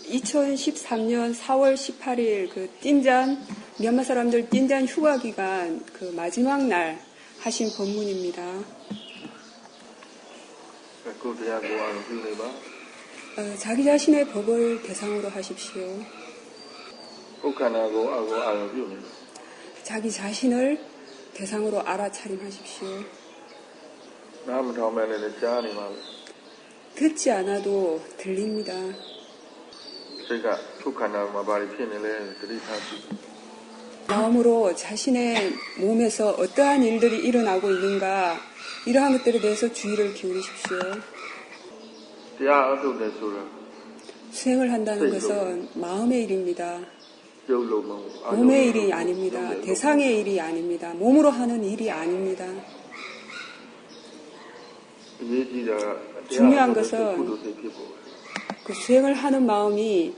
2013년 4월 18일 그 띵잔, 미얀마 사람들 띵잔 휴가 기간 그 마지막 날 하신 법문입니다. 자기 자신의 법을 대상으로 하십시오. 자기 자신을 대상으로 알아차림하십시오. 듣지 않아도 들립니다. 마음으로 자신의 몸에서 어떠한 일들이 일어나고 있는가, 이러한 것들에 대해서 주의를 기울이십시오. 수행을 한다는 것은 마음의 일입니다. 몸의 일이 아닙니다. 대상의 일이 아닙니다. 몸으로 하는 일이 아닙니다. 중요한 것은 그 수행을 하는 마음이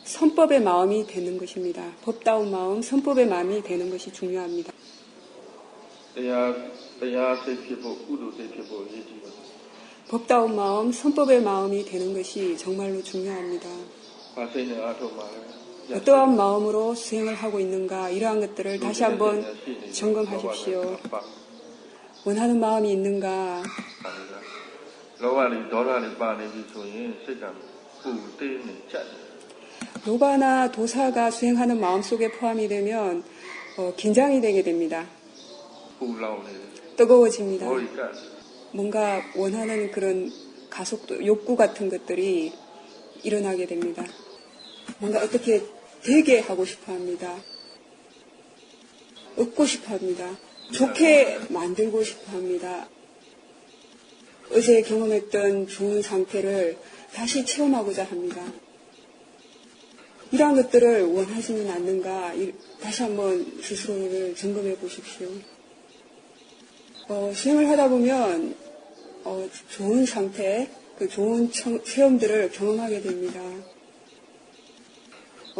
선법의 마음이 되는 것입니다. 법다운 마음, 선법의 마음이 되는 것이 중요합니다. 법다운 마음, 선법의 마음이 되는 것이 정말로 중요합니다. 어떠한 마음으로 수행을 하고 있는가, 이러한 것들을 다시 한번 점검하십시오. 원하는 마음이 있는가. 로바나 도사가 수행하는 마음속에 포함이 되면 긴장이 되게 됩니다. 뜨거워집니다. 뭔가 원하는 그런 가속도, 욕구 같은 것들이 일어나게 됩니다. 뭔가 어떻게 되게 하고 싶어 합니다. 얻고 싶어 합니다. 좋게 만들고 싶어 합니다. 어제 경험했던 좋은 상태를 다시 체험하고자 합니다. 이러한 것들을 원하지는 않는가, 다시 한번 스스로를 점검해 보십시오. 수행을 하다 보면 좋은 상태, 그 좋은 체험들을 경험하게 됩니다.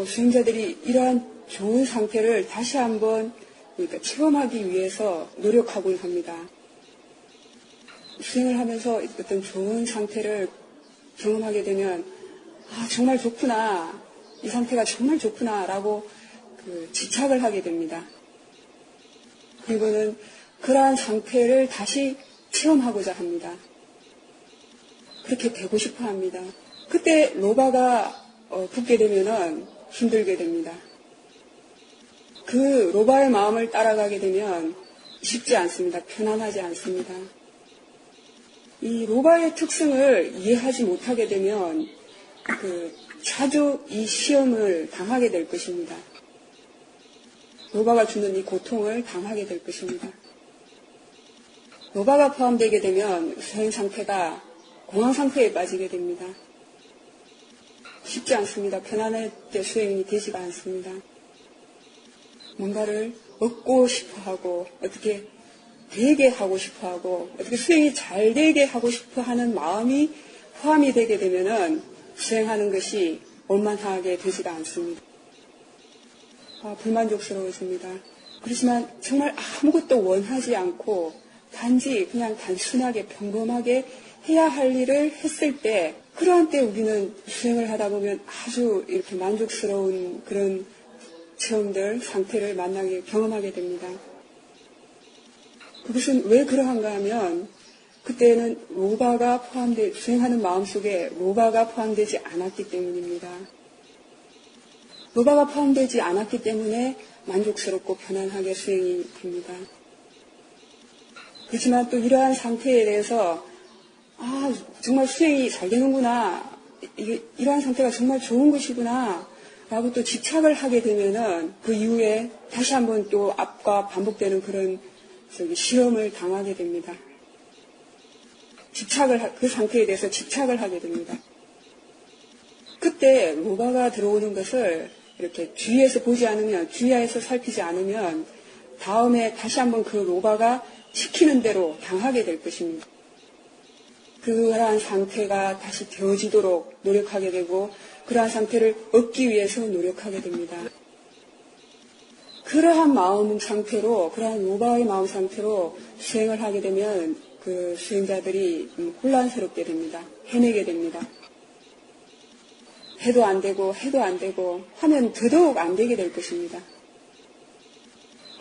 수행자들이 이러한 좋은 상태를 다시 한번 그러니까 체험하기 위해서 노력하곤 합니다. 수행을 하면서 어떤 좋은 상태를 경험하게 되면 정말 좋구나, 이 상태가 정말 좋구나 라고 집착을 하게 됩니다. 그리고는 그러한 상태를 다시 체험하고자 합니다. 그렇게 되고 싶어 합니다. 그때 로바가 붙게 되면은 힘들게 됩니다. 그 로바의 마음을 따라가게 되면 쉽지 않습니다. 편안하지 않습니다. 이 로바의 특성을 이해하지 못하게 되면 자주 이 시험을 당하게 될 것입니다. 로바가 주는 이 고통을 당하게 될 것입니다. 로바가 포함되게 되면 수행 상태가 공황 상태에 빠지게 됩니다. 쉽지 않습니다. 편안할 때 수행이 되지가 않습니다. 뭔가를 얻고 싶어 하고, 어떻게 되게 하고 싶어 하고, 어떻게 수행이 잘 되게 하고 싶어 하는 마음이 포함이 되게 되면은 수행하는 것이 원만하게 되지가 않습니다. 불만족스러워집니다. 그렇지만 정말 아무것도 원하지 않고 단지 그냥 단순하게 평범하게 해야 할 일을 했을 때, 그러한 때 우리는 수행을 하다 보면 아주 이렇게 만족스러운 그런 체험들, 상태를 경험하게 됩니다. 그것은 왜 그러한가 하면 그때는 수행하는 마음속에 로바가 포함되지 않았기 때문입니다. 로바가 포함되지 않았기 때문에 만족스럽고 편안하게 수행이 됩니다. 그렇지만 또 이러한 상태에 대해서 정말 수행이 잘 되는구나, 이러한 상태가 정말 좋은 것이구나 라고 또 집착을 하게 되면은 그 이후에 다시 한번 또 앞과 반복되는 그런 시험을 당하게 됩니다. 그 상태에 대해서 집착을 하게 됩니다. 그때 로바가 들어오는 것을 이렇게 주의해서 보지 않으면, 주의해서 살피지 않으면 다음에 다시 한번 그 로바가 시키는 대로 당하게 될 것입니다. 그러한 상태가 다시 되어지도록 노력하게 되고, 그러한 상태를 얻기 위해서 노력하게 됩니다. 그러한 마음 상태로, 그러한 로바의 마음 상태로 수행을 하게 되면 그 수행자들이 혼란스럽게 됩니다. 헤매게 됩니다. 해도 안 되고 해도 안 되고 하면 더더욱 안 되게 될 것입니다.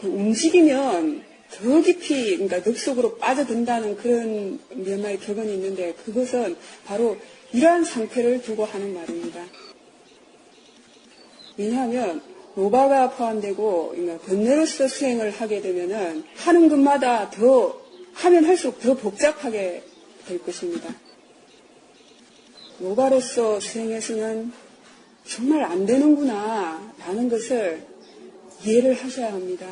움직이면 더 깊이 그러니까 늪속으로 빠져든다는 그런 미얀마의 격언이 있는데 그것은 바로 이러한 상태를 두고 하는 말입니다. 왜냐하면 노바가 포함되고 번뇌로서 수행을 하게 되면은 하는 것마다 더 하면 할수록 더 복잡하게 될 것입니다. 노바로서 수행해서는 정말 안 되는구나 라는 것을 이해를 하셔야 합니다.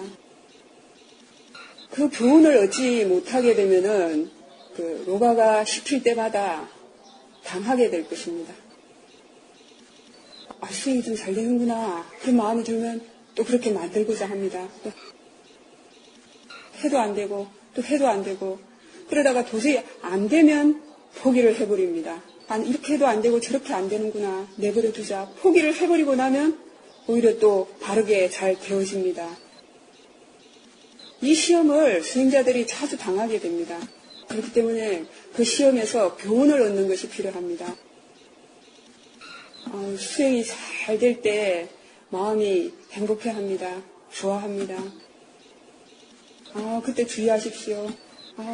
그 교훈을 얻지 못하게 되면은 그 노바가 시킬 때마다 당하게 될 것입니다. 아, 수행이 좀 잘 되는구나. 그런 마음이 들면 또 그렇게 만들고자 합니다. 또 해도 안 되고 또 해도 안 되고 그러다가 도저히 안 되면 포기를 해버립니다. 아니, 이렇게 해도 안 되고 저렇게 안 되는구나. 내버려 두자. 포기를 해버리고 나면 오히려 또 바르게 잘 되어집니다. 이 시험을 수행자들이 자주 당하게 됩니다. 그렇기 때문에 그 시험에서 교훈을 얻는 것이 필요합니다. 수행이 잘 될 때 마음이 행복해합니다. 좋아합니다. 그때 주의하십시오.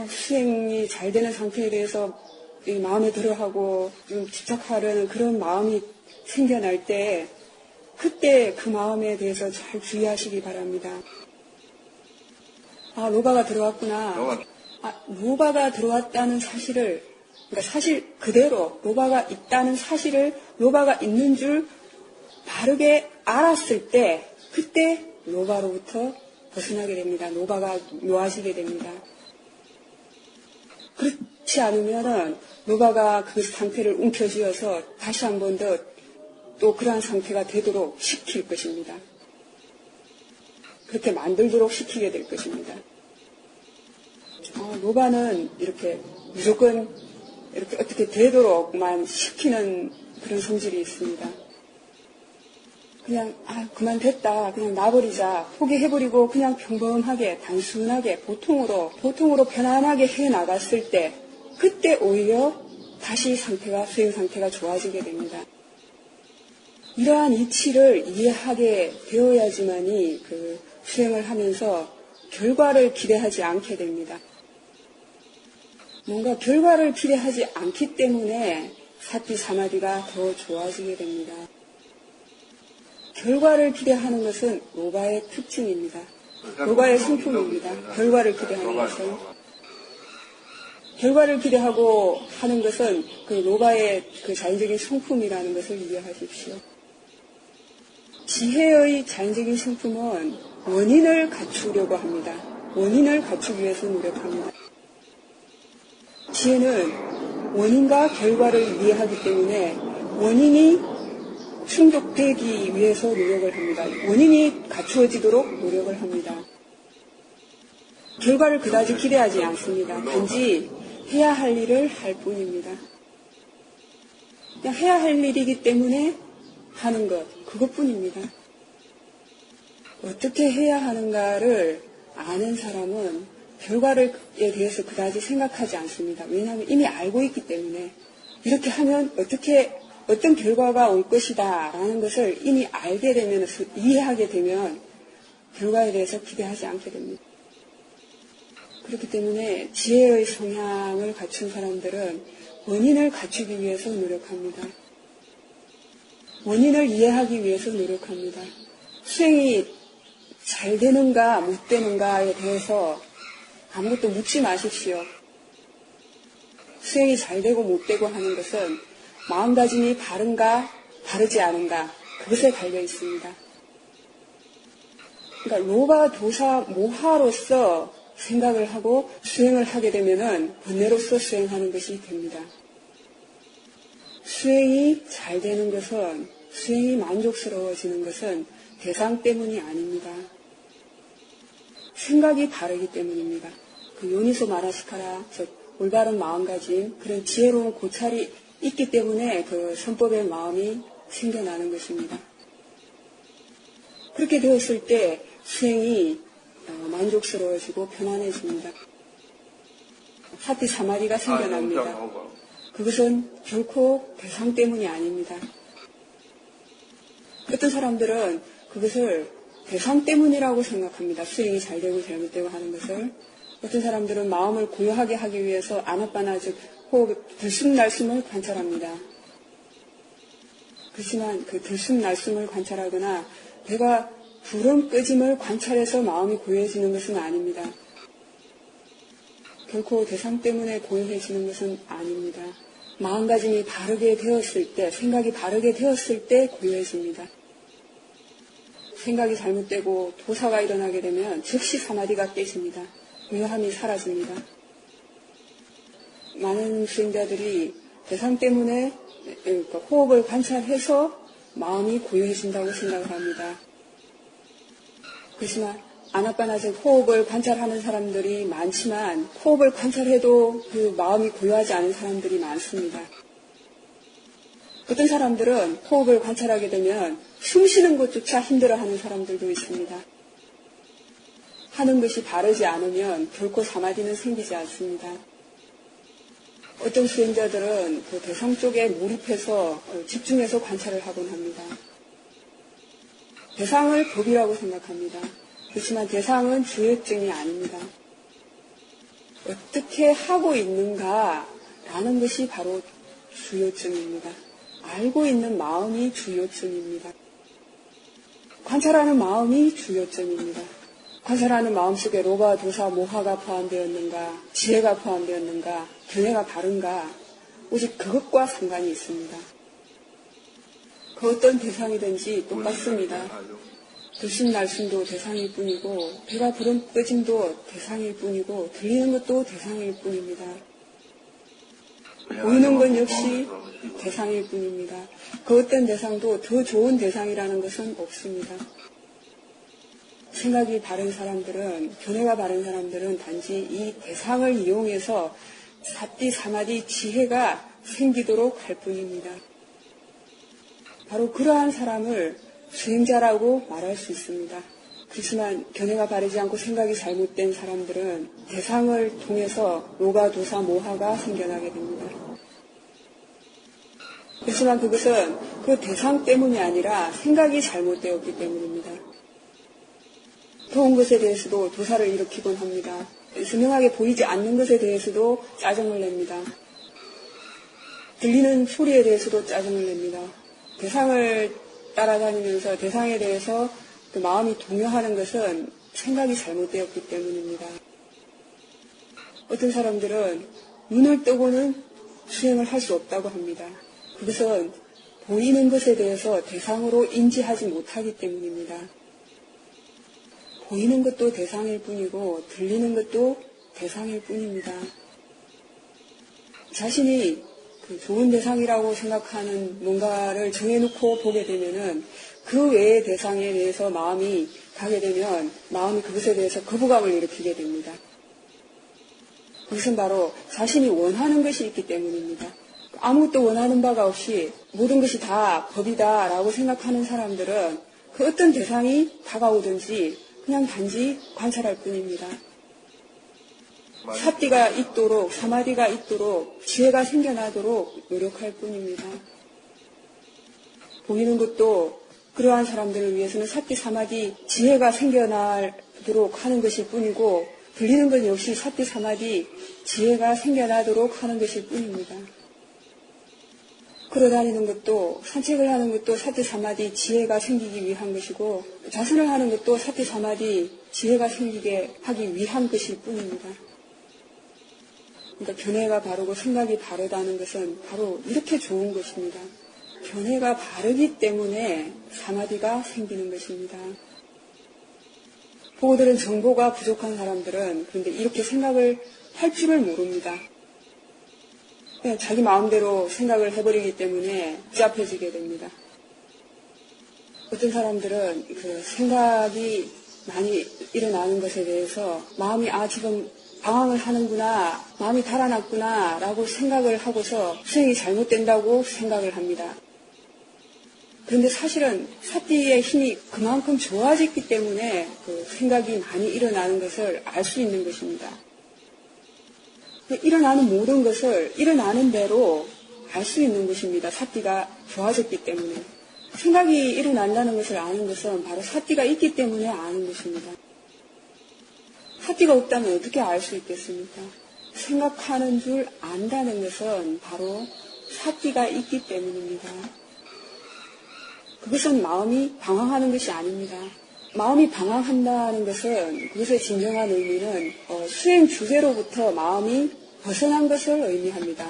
수행이 잘 되는 상태에 대해서 마음에 들어하고 좀 집착하려는 그런 마음이 생겨날 때 그때 그 마음에 대해서 잘 주의하시기 바랍니다. 노바가 들어왔구나. 노바가 들어왔다는 사실을 그러니까 사실 그대로 노바가 있다는 사실을 노바가 있는 줄 바르게 알았을 때 그때 노바로부터 벗어나게 됩니다. 노바가 묘하시게 됩니다. 그렇지 않으면은 노바가 그 상태를 움켜쥐어서 다시 한 번 더 또 그러한 상태가 되도록 시킬 것입니다. 그렇게 만들도록 시키게 될 것입니다. 노바는 이렇게 무조건 이렇게 어떻게 되도록만 시키는 그런 성질이 있습니다. 그냥 그만 됐다. 그냥 놔버리자. 포기해버리고 그냥 평범하게 단순하게 보통으로 편안하게 해나갔을 때 그때 오히려 다시 수행 상태가 좋아지게 됩니다. 이러한 이치를 이해하게 되어야지만이 그 수행을 하면서 결과를 기대하지 않게 됩니다. 뭔가 결과를 기대하지 않기 때문에 사티 사마디가 더 좋아지게 됩니다. 결과를 기대하는 것은 노바의 특징입니다. 노바의 성품입니다. 결과를 기대하는 것은. 결과를 기대하고 하는 것은 그 노바의 그 자연적인 성품이라는 것을 이해하십시오. 지혜의 자연적인 성품은 원인을 갖추려고 합니다. 원인을 갖추기 위해서 노력합니다. 지혜는 원인과 결과를 이해하기 때문에 원인이 충족되기 위해서 노력을 합니다. 원인이 갖추어지도록 노력을 합니다. 결과를 그다지 기대하지 않습니다. 단지 해야 할 일을 할 뿐입니다. 그냥 해야 할 일이기 때문에 하는 것, 그것뿐입니다. 어떻게 해야 하는가를 아는 사람은 결과에 대해서 그다지 생각하지 않습니다. 왜냐하면 이미 알고 있기 때문에 이렇게 하면 어떤 결과가 올 것이다 라는 것을 이미 알게 되면 이해하게 되면 결과에 대해서 기대하지 않게 됩니다. 그렇기 때문에 지혜의 성향을 갖춘 사람들은 원인을 갖추기 위해서 노력합니다. 원인을 이해하기 위해서 노력합니다. 수행이 잘 되는가 못 되는가에 대해서 아무것도 묻지 마십시오. 수행이 잘 되고 못 되고 하는 것은 마음가짐이 바른가 바르지 않은가 그것에 달려 있습니다. 그러니까 로바 도사 모하로서 생각을 하고 수행을 하게 되면은 번뇌로서 수행하는 것이 됩니다. 수행이 잘 되는 것은 수행이 만족스러워지는 것은 대상 때문이 아닙니다. 생각이 바르기 때문입니다. 그 요니소 마나시카라, 올바른 마음가짐, 그런 지혜로운 고찰이 있기 때문에 그 선법의 마음이 생겨나는 것입니다. 그렇게 되었을 때 수행이 만족스러워지고 편안해집니다. 사티 사마디가 생겨납니다. 그것은 결코 대상 때문이 아닙니다. 어떤 사람들은 그것을 대상 때문이라고 생각합니다. 수행이 잘 되고 잘못되고 하는 것을. 어떤 사람들은 마음을 고요하게 하기 위해서 아나빠나 즉 호흡 들숨날숨을 관찰합니다. 그렇지만 그 들숨날숨을 관찰하거나 배가 부름 끄짐을 관찰해서 마음이 고요해지는 것은 아닙니다. 결코 대상 때문에 고요해지는 것은 아닙니다. 마음가짐이 바르게 되었을 때, 생각이 바르게 되었을 때 고요해집니다. 생각이 잘못되고 도사가 일어나게 되면 즉시 사마디가 깨집니다. 고요함이 사라집니다. 많은 수행자들이 대상 때문에 호흡을 관찰해서 마음이 고요해진다고 생각을 합니다. 그렇지만 아나빠나 즉 호흡을 관찰하는 사람들이 많지만 호흡을 관찰해도 그 마음이 고요하지 않은 사람들이 많습니다. 어떤 사람들은 호흡을 관찰하게 되면 숨 쉬는 것조차 힘들어하는 사람들도 있습니다. 하는 것이 바르지 않으면 결코 사마디는 생기지 않습니다. 어떤 수행자들은 그 대상 쪽에 몰입해서 집중해서 관찰을 하곤 합니다. 대상을 법이라고 생각합니다. 그렇지만 대상은 주요증이 아닙니다. 어떻게 하고 있는가라는 것이 바로 주요증입니다. 알고 있는 마음이 주요증입니다. 관찰하는 마음이 주요점입니다. 관찰하는 마음속에 로바, 도사, 모하가 포함되었는가, 지혜가 포함되었는가, 견해가 바른가, 오직 그것과 상관이 있습니다. 그 어떤 대상이든지 똑같습니다. 들숨날숨도 대상일 뿐이고, 배가 부름 끄짐도 대상일 뿐이고, 들리는 것도 대상일 뿐입니다. 보이는 건 역시 대상일 뿐입니다. 그 어떤 대상도 더 좋은 대상이라는 것은 없습니다. 생각이 바른 사람들은, 견해가 바른 사람들은 단지 이 대상을 이용해서 사띠, 사마디, 지혜가 생기도록 할 뿐입니다. 바로 그러한 사람을 수행자라고 말할 수 있습니다. 그렇지만 견해가 바르지 않고 생각이 잘못된 사람들은 대상을 통해서 로가, 도사, 모하가 생겨나게 됩니다. 그렇지만 그것은 그 대상 때문이 아니라 생각이 잘못되었기 때문입니다. 더운 것에 대해서도 도사를 일으키곤 합니다. 분명하게 보이지 않는 것에 대해서도 짜증을 냅니다. 들리는 소리에 대해서도 짜증을 냅니다. 대상을 따라다니면서 대상에 대해서 그 마음이 동요하는 것은 생각이 잘못되었기 때문입니다. 어떤 사람들은 눈을 뜨고는 수행을 할 수 없다고 합니다. 그것은 보이는 것에 대해서 대상으로 인지하지 못하기 때문입니다. 보이는 것도 대상일 뿐이고 들리는 것도 대상일 뿐입니다. 자신이 그 좋은 대상이라고 생각하는 뭔가를 정해놓고 보게 되면은 그 외의 대상에 대해서 마음이 가게 되면 마음이 그것에 대해서 거부감을 일으키게 됩니다. 그것은 바로 자신이 원하는 것이 있기 때문입니다. 아무것도 원하는 바가 없이 모든 것이 다 법이다라고 생각하는 사람들은 그 어떤 대상이 다가오든지 그냥 단지 관찰할 뿐입니다. 사띠가 있도록, 사마디가 있도록, 지혜가 생겨나도록 노력할 뿐입니다. 보이는 것도 그러한 사람들을 위해서는 사띠, 사마디, 지혜가 생겨나도록 하는 것일 뿐이고, 들리는 것 역시 사띠, 사마디, 지혜가 생겨나도록 하는 것일 뿐입니다. 걸어다니는 것도, 산책을 하는 것도 사띠, 사마디, 지혜가 생기기 위한 것이고, 자선을 하는 것도 사띠, 사마디, 지혜가 생기게 하기 위한 것일 뿐입니다. 그러니까 견해가 바르고 생각이 바르다는 것은 바로 이렇게 좋은 것입니다. 견해가 바르기 때문에 사마디가 생기는 것입니다. 보고들은 정보가 부족한 사람들은 그런데 이렇게 생각을 할 줄을 모릅니다. 그냥 자기 마음대로 생각을 해버리기 때문에 복잡해지게 됩니다. 어떤 사람들은 그 생각이 많이 일어나는 것에 대해서 마음이 지금 방황을 하는구나, 마음이 달아났구나 라고 생각을 하고서 수행이 잘못된다고 생각을 합니다. 그런데 사실은 사띠의 힘이 그만큼 좋아졌기 때문에 그 생각이 많이 일어나는 것을 알 수 있는 것입니다. 일어나는 모든 것을 일어나는 대로 알 수 있는 것입니다. 사띠가 좋아졌기 때문에. 생각이 일어난다는 것을 아는 것은 바로 사띠가 있기 때문에 아는 것입니다. 사띠가 없다면 어떻게 알 수 있겠습니까? 생각하는 줄 안다는 것은 바로 사띠가 있기 때문입니다. 그것은 마음이 방황하는 것이 아닙니다. 마음이 방황한다는 것은 그것의 진정한 의미는 수행 주제로부터 마음이 벗어난 것을 의미합니다.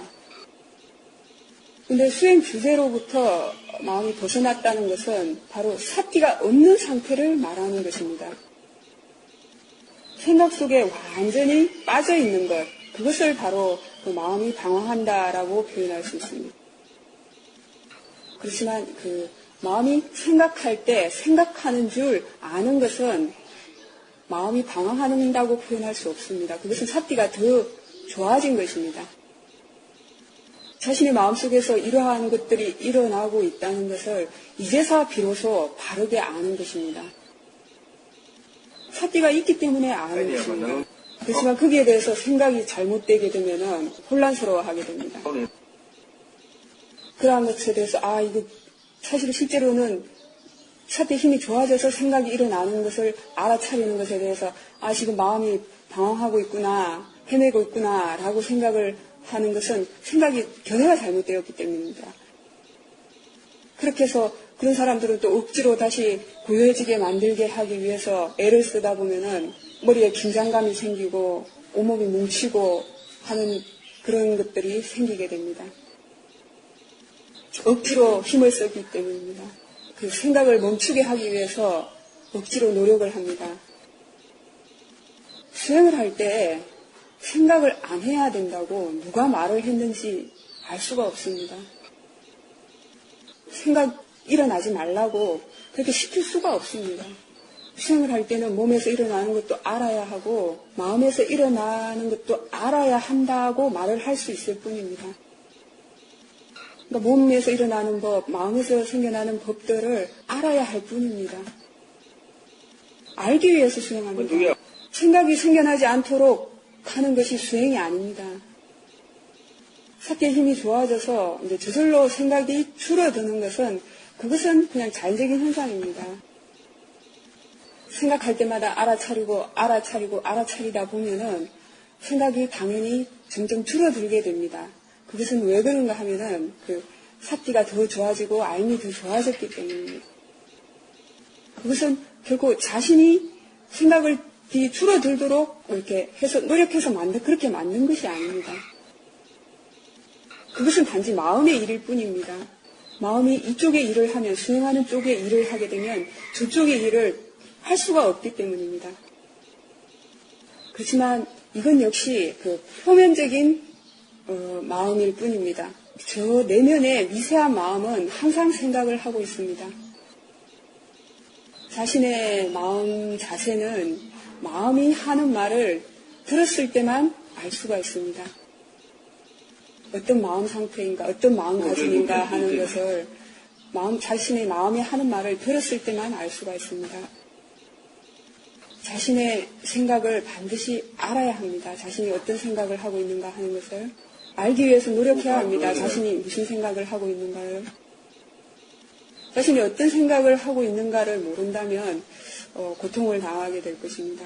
근데 수행 주제로부터 마음이 벗어났다는 것은 바로 사띠가 없는 상태를 말하는 것입니다. 생각 속에 완전히 빠져 있는 것, 그것을 바로 그 마음이 방황한다라고 표현할 수 있습니다. 그렇지만 그 마음이 생각할 때 생각하는 줄 아는 것은 마음이 방황한다고 표현할 수 없습니다. 그것은 사띠가 더 좋아진 것입니다. 자신의 마음속에서 이러한 것들이 일어나고 있다는 것을 이제서 비로소 바르게 아는 것입니다. 사띠가 있기 때문에 아는 것입니다. 그렇지만 거기에 대해서 생각이 잘못되게 되면 혼란스러워하게 됩니다. 그러한 것에 대해서 이거 사실 실제로는 사띠의 힘이 좋아져서 생각이 일어나는 것을 알아차리는 것에 대해서 지금 마음이 방황하고 있구나, 헤매고 있구나 라고 생각을 하는 것은 생각이 견해가 잘못되었기 때문입니다. 그렇게 해서 그런 사람들은 또 억지로 다시 고요해지게 만들게 하기 위해서 애를 쓰다 보면은 머리에 긴장감이 생기고 온몸이 뭉치고 하는 그런 것들이 생기게 됩니다. 억지로 힘을 쓰기 때문입니다. 그 생각을 멈추게 하기 위해서 억지로 노력을 합니다. 수행을 할 때 생각을 안 해야 된다고 누가 말을 했는지 알 수가 없습니다. 생각 일어나지 말라고 그렇게 시킬 수가 없습니다. 수행을 할 때는 몸에서 일어나는 것도 알아야 하고 마음에서 일어나는 것도 알아야 한다고 말을 할 수 있을 뿐입니다. 그러니까 몸에서 일어나는 법, 마음에서 생겨나는 법들을 알아야 할 뿐입니다. 알기 위해서 수행합니다. 생각이 생겨나지 않도록 하는 것이 수행이 아닙니다. 사띠의 힘이 좋아져서 이제 저절로 생각이 줄어드는 것은 그것은 그냥 자연적인 현상입니다. 생각할 때마다 알아차리다 보면은 생각이 당연히 점점 줄어들게 됩니다. 그것은 왜 그런가 하면은 그 사띠가 더 좋아지고 알미 더 좋아졌기 때문입니다. 그것은 결코 자신이 생각을 줄어들도록 이렇게 해서 노력해서 그렇게 만든 것이 아닙니다. 그것은 단지 마음의 일일 뿐입니다. 마음이 이쪽의 일을 하면 수행하는 쪽의 일을 하게 되면 저쪽의 일을 할 수가 없기 때문입니다. 그렇지만 이건 역시 그 표면적인 마음일 뿐입니다. 저 내면의 미세한 마음은 항상 생각을 하고 있습니다. 자신의 마음 자세는 마음이 하는 말을 들었을 때만 알 수가 있습니다. 어떤 마음 상태인가, 어떤 마음가짐인가 하는 것을 자신의 마음이 하는 말을 들었을 때만 알 수가 있습니다. 자신의 생각을 반드시 알아야 합니다. 자신이 어떤 생각을 하고 있는가 하는 것을 알기 위해서 노력해야 합니다. 자신이 무슨 생각을 하고 있는가를. 자신이 어떤 생각을 하고 있는가를 모른다면 고통을 당하게 될 것입니다.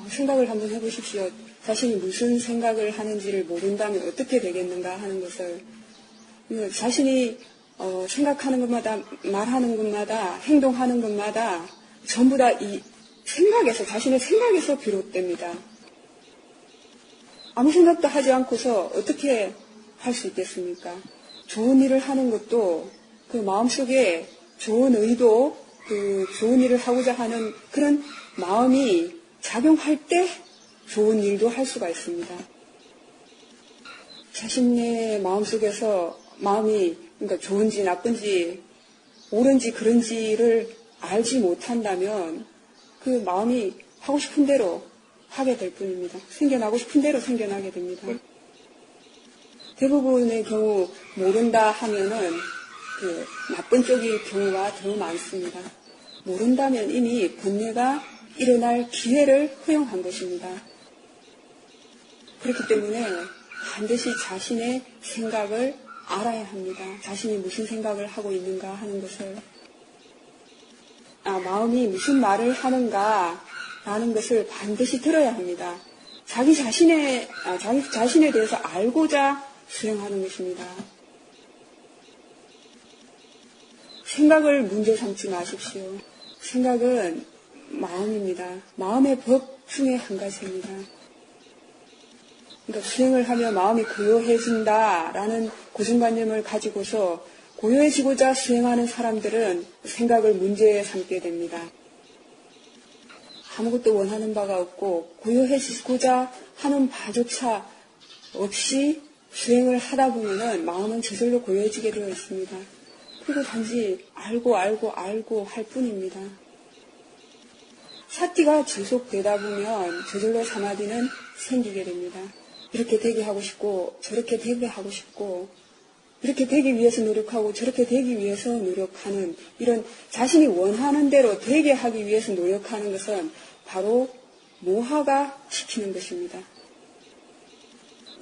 생각을 한번 해보십시오. 자신이 무슨 생각을 하는지를 모른다면 어떻게 되겠는가 하는 것을. 자신이 생각하는 것마다, 말하는 것마다, 행동하는 것마다 전부 다 이 생각에서, 자신의 생각에서 비롯됩니다. 아무 생각도 하지 않고서 어떻게 할 수 있겠습니까? 좋은 일을 하는 것도 그 마음속에 좋은 의도, 그 좋은 일을 하고자 하는 그런 마음이 작용할 때 좋은 일도 할 수가 있습니다. 자신의 마음속에서 마음이 그러니까 좋은지 나쁜지 옳은지 그른지를 알지 못한다면 그 마음이 하고 싶은 대로 하게 될 뿐입니다. 생겨나고 싶은 대로 생겨나게 됩니다. 대부분의 경우 모른다 하면은 그 나쁜 쪽의 경우가 더 많습니다. 모른다면 이미 번뇌가 일어날 기회를 허용한 것입니다. 그렇기 때문에 반드시 자신의 생각을 알아야 합니다. 자신이 무슨 생각을 하고 있는가 하는 것을. 마음이 무슨 말을 하는가 라는 것을 반드시 들어야 합니다. 자기 자신에 대해서 알고자 수행하는 것입니다. 생각을 문제 삼지 마십시오. 생각은 마음입니다. 마음의 법 중에 한 가지입니다. 그러니까 수행을 하며 마음이 고요해진다라는 고정관념을 가지고서 고요해지고자 수행하는 사람들은 생각을 문제 삼게 됩니다. 아무것도 원하는 바가 없고 고요해지고자 하는 바조차 없이 수행을 하다 보면은 마음은 저절로 고요해지게 되어 있습니다. 그리고 단지 알고 할 뿐입니다. 사티가 지속되다 보면 저절로 사마디는 생기게 됩니다. 이렇게 되게 하고 싶고 저렇게 되게 하고 싶고 이렇게 되기 위해서 노력하고 저렇게 되기 위해서 노력하는 이런 자신이 원하는 대로 되게 하기 위해서 노력하는 것은 바로 모하가 시키는 것입니다.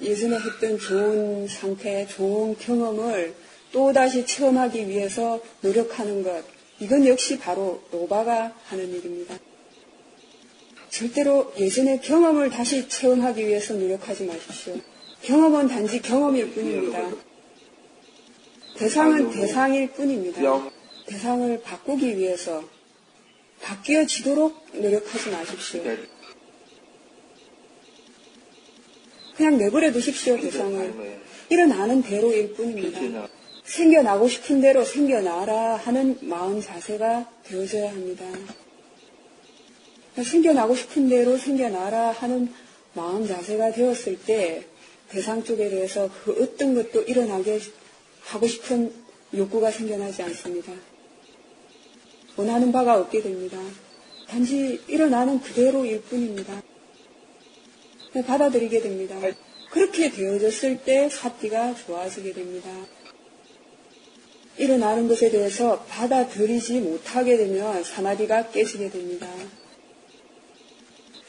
예전에 했던 좋은 상태, 좋은 경험을 또다시 체험하기 위해서 노력하는 것, 이건 역시 바로 로바가 하는 일입니다. 절대로 예전의 경험을 다시 체험하기 위해서 노력하지 마십시오. 경험은 단지 경험일 뿐입니다. 대상은 대상일 뿐입니다. 대상을 바꾸기 위해서 바뀌어지도록 노력하지 마십시오. 그냥 내버려 두십시오, 대상을. 일어나는 대로일 뿐입니다. 생겨나고 싶은 대로 생겨나라 하는 마음 자세가 되어져야 합니다. 생겨나고 싶은 대로 생겨나라 하는 마음 자세가 되었을 때 대상 쪽에 대해서 그 어떤 것도 일어나게 하고 싶은 욕구가 생겨나지 않습니다. 원하는 바가 없게 됩니다. 단지 일어나는 그대로일 뿐입니다. 받아들이게 됩니다. 그렇게 되어졌을 때 사티가 좋아지게 됩니다. 일어나는 것에 대해서 받아들이지 못하게 되면 사마디가 깨지게 됩니다.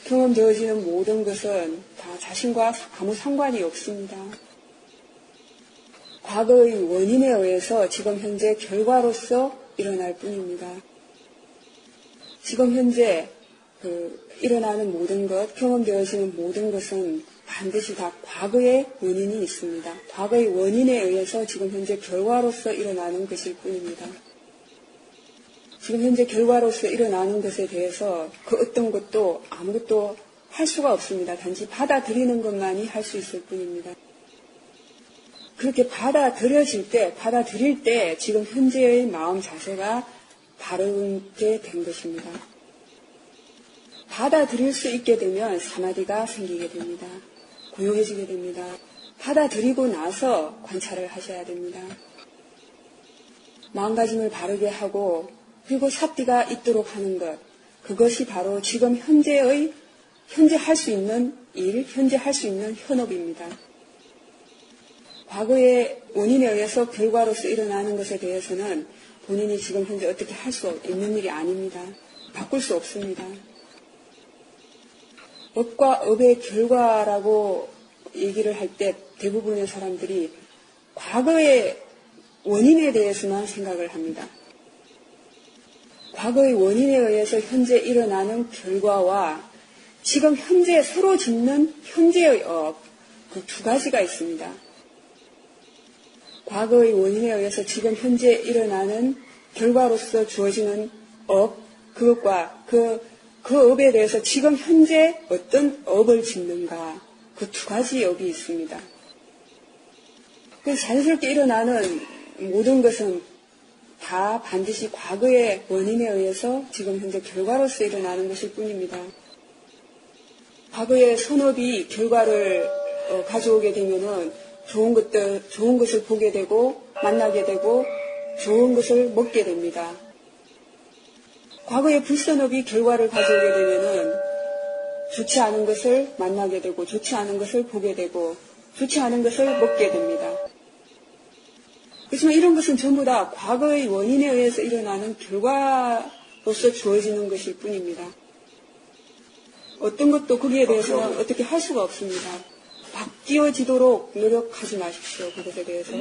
경험되어지는 모든 것은 다 자신과 아무 상관이 없습니다. 과거의 원인에 의해서 지금 현재 결과로서 일어날 뿐입니다. 지금 현재 일어나는 모든 것, 경험되어지는 모든 것은 반드시 다 과거의 원인이 있습니다. 과거의 원인에 의해서 지금 현재 결과로서 일어나는 것일 뿐입니다. 지금 현재 결과로서 일어나는 것에 대해서 그 어떤 것도 아무것도 할 수가 없습니다. 단지 받아들이는 것만이 할 수 있을 뿐입니다. 그렇게 받아들일 때 지금 현재의 마음 자세가 바르게 된 것입니다. 받아들일 수 있게 되면 사마디가 생기게 됩니다. 고요해지게 됩니다. 받아들이고 나서 관찰을 하셔야 됩니다. 마음가짐을 바르게 하고 그리고 사티가 있도록 하는 것, 그것이 바로 지금 현재 할 수 있는 일, 현재 할 수 있는 현업입니다. 과거의 원인에 의해서 결과로서 일어나는 것에 대해서는 본인이 지금 현재 어떻게 할 수 있는 일이 아닙니다. 바꿀 수 없습니다. 업과 업의 결과라고 얘기를 할 때 대부분의 사람들이 과거의 원인에 대해서만 생각을 합니다. 과거의 원인에 의해서 현재 일어나는 결과와 지금 현재 새로 짓는 현재의 업, 그 두 가지가 있습니다. 과거의 원인에 의해서 지금 현재 일어나는 결과로서 주어지는 업, 그것과 그 업에 대해서 지금 현재 어떤 업을 짓는가, 그 두 가지 업이 있습니다. 그래서 자연스럽게 일어나는 모든 것은 다 반드시 과거의 원인에 의해서 지금 현재 결과로서 일어나는 것일 뿐입니다. 과거의 선업이 결과를 가져오게 되면은 좋은 것을 보게 되고 만나게 되고 좋은 것을 먹게 됩니다. 과거의 불선업이 결과를 가져오게 되면은 좋지 않은 것을 만나게 되고 좋지 않은 것을 보게 되고 좋지 않은 것을 먹게 됩니다. 그렇지만 이런 것은 전부 다 과거의 원인에 의해서 일어나는 결과로서 주어지는 것일 뿐입니다. 어떤 것도 거기에 대해서는 어떻게 할 수가 없습니다. 바뀌어지도록 노력하지 마십시오. 그것에 대해서.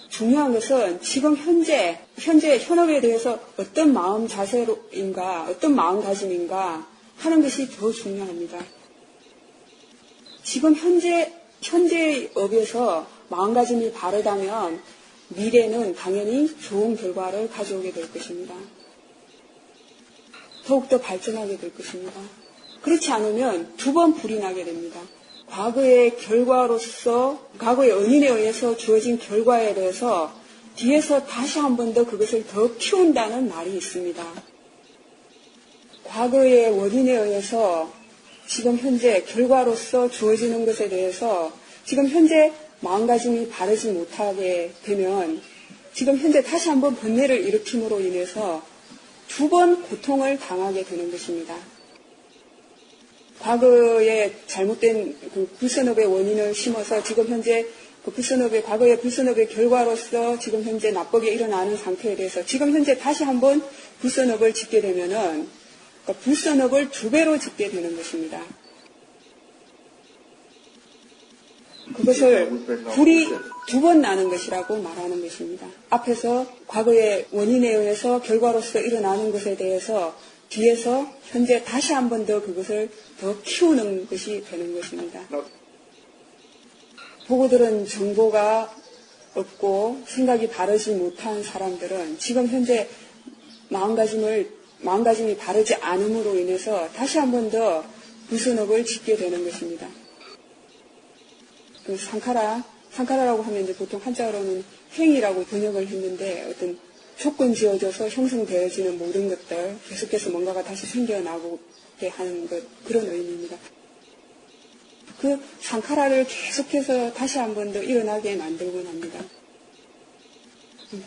중요한 것은 지금 현재 현업에 대해서 어떤 마음 자세인가, 어떤 마음가짐인가 하는 것이 더 중요합니다. 지금 현재의 업에서 마음가짐이 바르다면 미래는 당연히 좋은 결과를 가져오게 될 것입니다. 더욱더 발전하게 될 것입니다. 그렇지 않으면 두 번 불이 나게 됩니다. 과거의 원인에 의해서 주어진 결과에 대해서 뒤에서 다시 한 번 더 그것을 더 키운다는 말이 있습니다. 과거의 원인에 의해서 지금 현재 결과로서 주어지는 것에 대해서 지금 현재 마음가짐이 바르지 못하게 되면 지금 현재 다시 한번 번뇌를 일으킴으로 인해서 두 번 고통을 당하게 되는 것입니다. 과거에 잘못된 그 불선업의 원인을 심어서 지금 현재 과거의 불선업의 결과로서 지금 현재 나쁘게 일어나는 상태에 대해서 지금 현재 다시 한번 불선업을 짓게 되면은 그러니까 불선업을 2배로 짓게 되는 것입니다. 그것을 불이 2번 나는 것이라고 말하는 것입니다. 앞에서 과거의 원인에 의해서 결과로서 일어나는 것에 대해서 뒤에서 현재 다시 한 번 더 그것을 더 키우는 것이 되는 것입니다. 보고 들은 정보가 없고 생각이 바르지 못한 사람들은 지금 현재 마음가짐이 바르지 않음으로 인해서 다시 한 번 더 불선업을 짓게 되는 것입니다. 그 상카라라고 하면 이제 보통 한자어로는 행위라고 번역을 했는데 어떤 조건 지어져서 형성되어지는 모든 것들, 계속해서 뭔가가 다시 생겨나게 하는 것, 그런 의미입니다. 그 상카라를 계속해서 다시 한 번 더 일어나게 만들곤 합니다.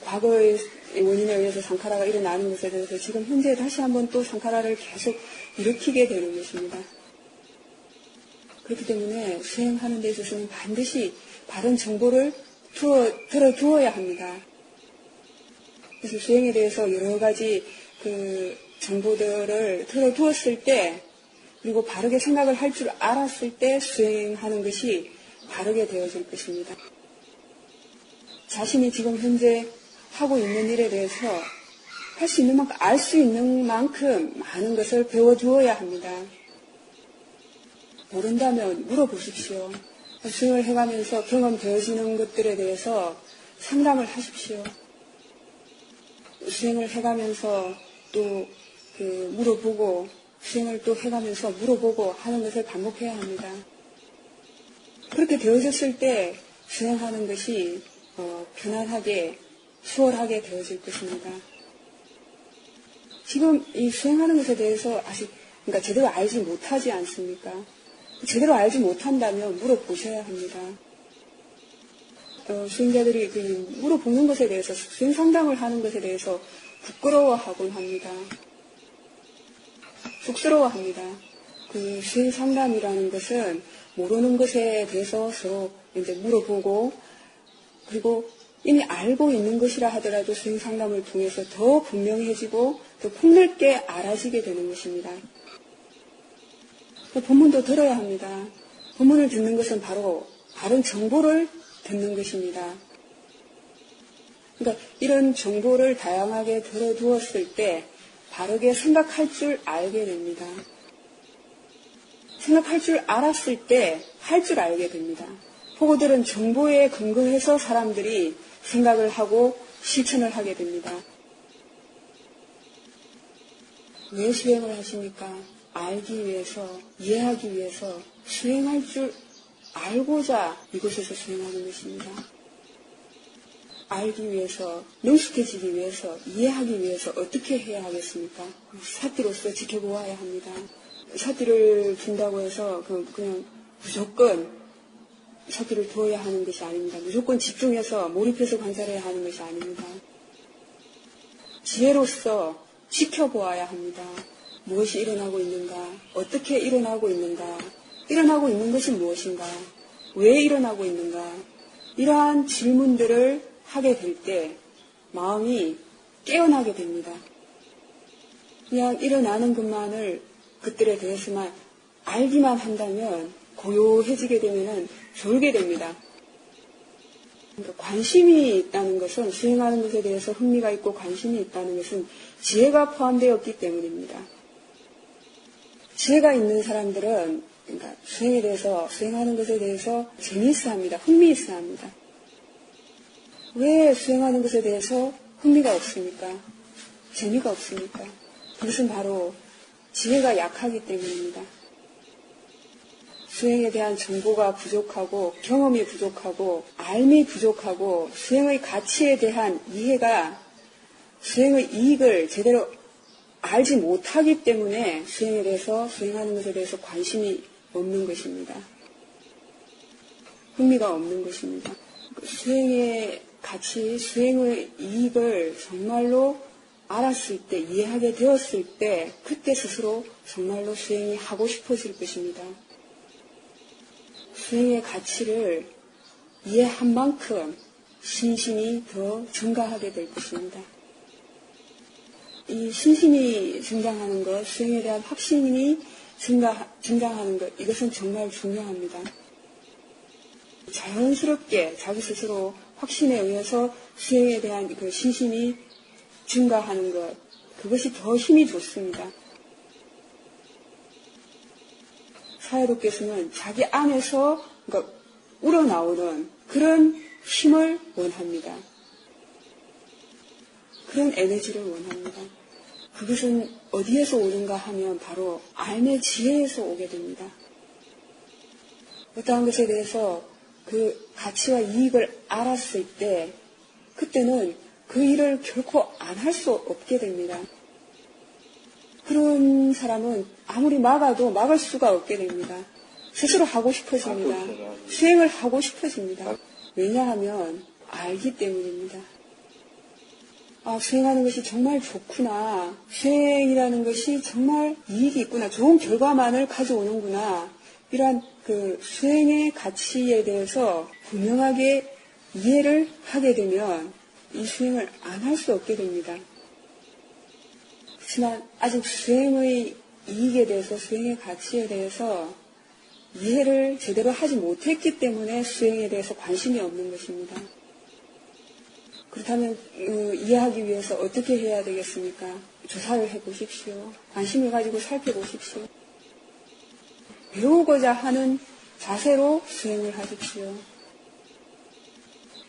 과거의 원인에 의해서 상카라가 일어나는 것에 대해서 지금 현재 다시 한 번 또 상카라를 계속 일으키게 되는 것입니다. 그렇기 때문에 수행하는 데 있어서는 반드시 바른 정보를 들어두어야 합니다. 그래서 수행에 대해서 여러 가지 그 정보들을 들어두었을 때, 그리고 바르게 생각을 할 줄 알았을 때 수행하는 것이 바르게 되어질 것입니다. 자신이 지금 현재 하고 있는 일에 대해서 할 수 있는 만큼, 알 수 있는 만큼 많은 것을 배워두어야 합니다. 모른다면 물어보십시오. 수행을 해가면서 경험되어지는 것들에 대해서 상담을 하십시오. 수행을 해가면서 또 물어보고, 수행을 또 해가면서 물어보고 하는 것을 반복해야 합니다. 그렇게 되어졌을 때 수행하는 것이 편안하게, 수월하게 되어질 것입니다. 지금 이 수행하는 것에 대해서 그러니까 제대로 알지 못하지 않습니까? 제대로 알지 못한다면 물어보셔야 합니다. 수행자들이 물어보는 것에 대해서, 수행 상담을 하는 것에 대해서 부끄러워하곤 합니다. 쑥스러워합니다. 그 수행 상담이라는 것은 모르는 것에 대해서 서로 이제 물어보고, 그리고 이미 알고 있는 것이라 하더라도 수행 상담을 통해서 더 분명해지고 더 폭넓게 알아지게 되는 것입니다. 본문도 들어야 합니다. 본문을 듣는 것은 바로 바른 정보를 듣는 것입니다. 그러니까 이런 정보를 다양하게 들어두었을 때 바르게 생각할 줄 알게 됩니다. 생각할 줄 알았을 때 할 줄 알게 됩니다. 보고들은 정보에 근거해서 사람들이 생각을 하고 실천을 하게 됩니다. 왜 수행을 하십니까? 알기 위해서, 이해하기 위해서, 수행할 줄 알고자 이곳에서 수행하는 것입니다. 알기 위해서, 능숙해지기 위해서, 이해하기 위해서 어떻게 해야 하겠습니까? 사띠로서 지켜보아야 합니다. 사띠를 둔다고 해서 그냥 무조건 사띠를 두어야 하는 것이 아닙니다. 무조건 집중해서 몰입해서 관찰해야 하는 것이 아닙니다. 지혜로서 지켜보아야 합니다. 무엇이 일어나고 있는가? 어떻게 일어나고 있는가? 일어나고 있는 것이 무엇인가? 왜 일어나고 있는가? 이러한 질문들을 하게 될 때 마음이 깨어나게 됩니다. 그냥 일어나는 것만을, 것들에 대해서만 알기만 한다면 고요해지게 되면 졸게 됩니다. 그러니까 관심이 있다는 것은, 수행하는 것에 대해서 흥미가 있고 관심이 있다는 것은 지혜가 포함되었기 때문입니다. 지혜가 있는 사람들은 그러니까 수행하는 것에 대해서 재미있어 합니다. 흥미있어 합니다. 왜 수행하는 것에 대해서 흥미가 없습니까? 재미가 없습니까? 그것은 바로 지혜가 약하기 때문입니다. 수행에 대한 정보가 부족하고 경험이 부족하고 알미 부족하고 수행의 가치에 대한 이해가 수행의 이익을 제대로 알지 못하기 때문에 수행하는 것에 대해서 관심이 없는 것입니다. 흥미가 없는 것입니다. 수행의 가치, 수행의 이익을 정말로 알았을 때, 이해하게 되었을 때, 그때 스스로 정말로 수행이 하고 싶어질 것입니다. 수행의 가치를 이해한 만큼 신심이 더 증가하게 될 것입니다. 이 신심이 증강하는 것, 수행에 대한 확신이 증강하는 것, 이것은 정말 중요합니다. 자연스럽게 자기 스스로 확신에 의해서 수행에 대한 그 신심이 증가하는 것, 그것이 더 힘이 좋습니다. 사회도께서는 자기 안에서 그러니까 우러나오는 그런 힘을 원합니다. 그런 에너지를 원합니다. 그것은 어디에서 오는가 하면 바로 알의 지혜에서 오게 됩니다. 어떠한 것에 대해서 그 가치와 이익을 알았을 때 그때는 그 일을 결코 안 할 수 없게 됩니다. 그런 사람은 아무리 막아도 막을 수가 없게 됩니다. 스스로 하고 싶어집니다. 수행을 하고 싶어집니다. 왜냐하면 알기 때문입니다. 아, 수행하는 것이 정말 좋구나. 수행이라는 것이 정말 이익이 있구나. 좋은 결과만을 가져오는구나. 이러한 그 수행의 가치에 대해서 분명하게 이해를 하게 되면 이 수행을 안 할 수 없게 됩니다. 그렇지만 아직 수행의 이익에 대해서, 수행의 가치에 대해서 이해를 제대로 하지 못했기 때문에 수행에 대해서 관심이 없는 것입니다. 그렇다면 이해하기 위해서 어떻게 해야 되겠습니까? 조사를 해보십시오. 관심을 가지고 살펴보십시오. 배우고자 하는 자세로 수행을 하십시오.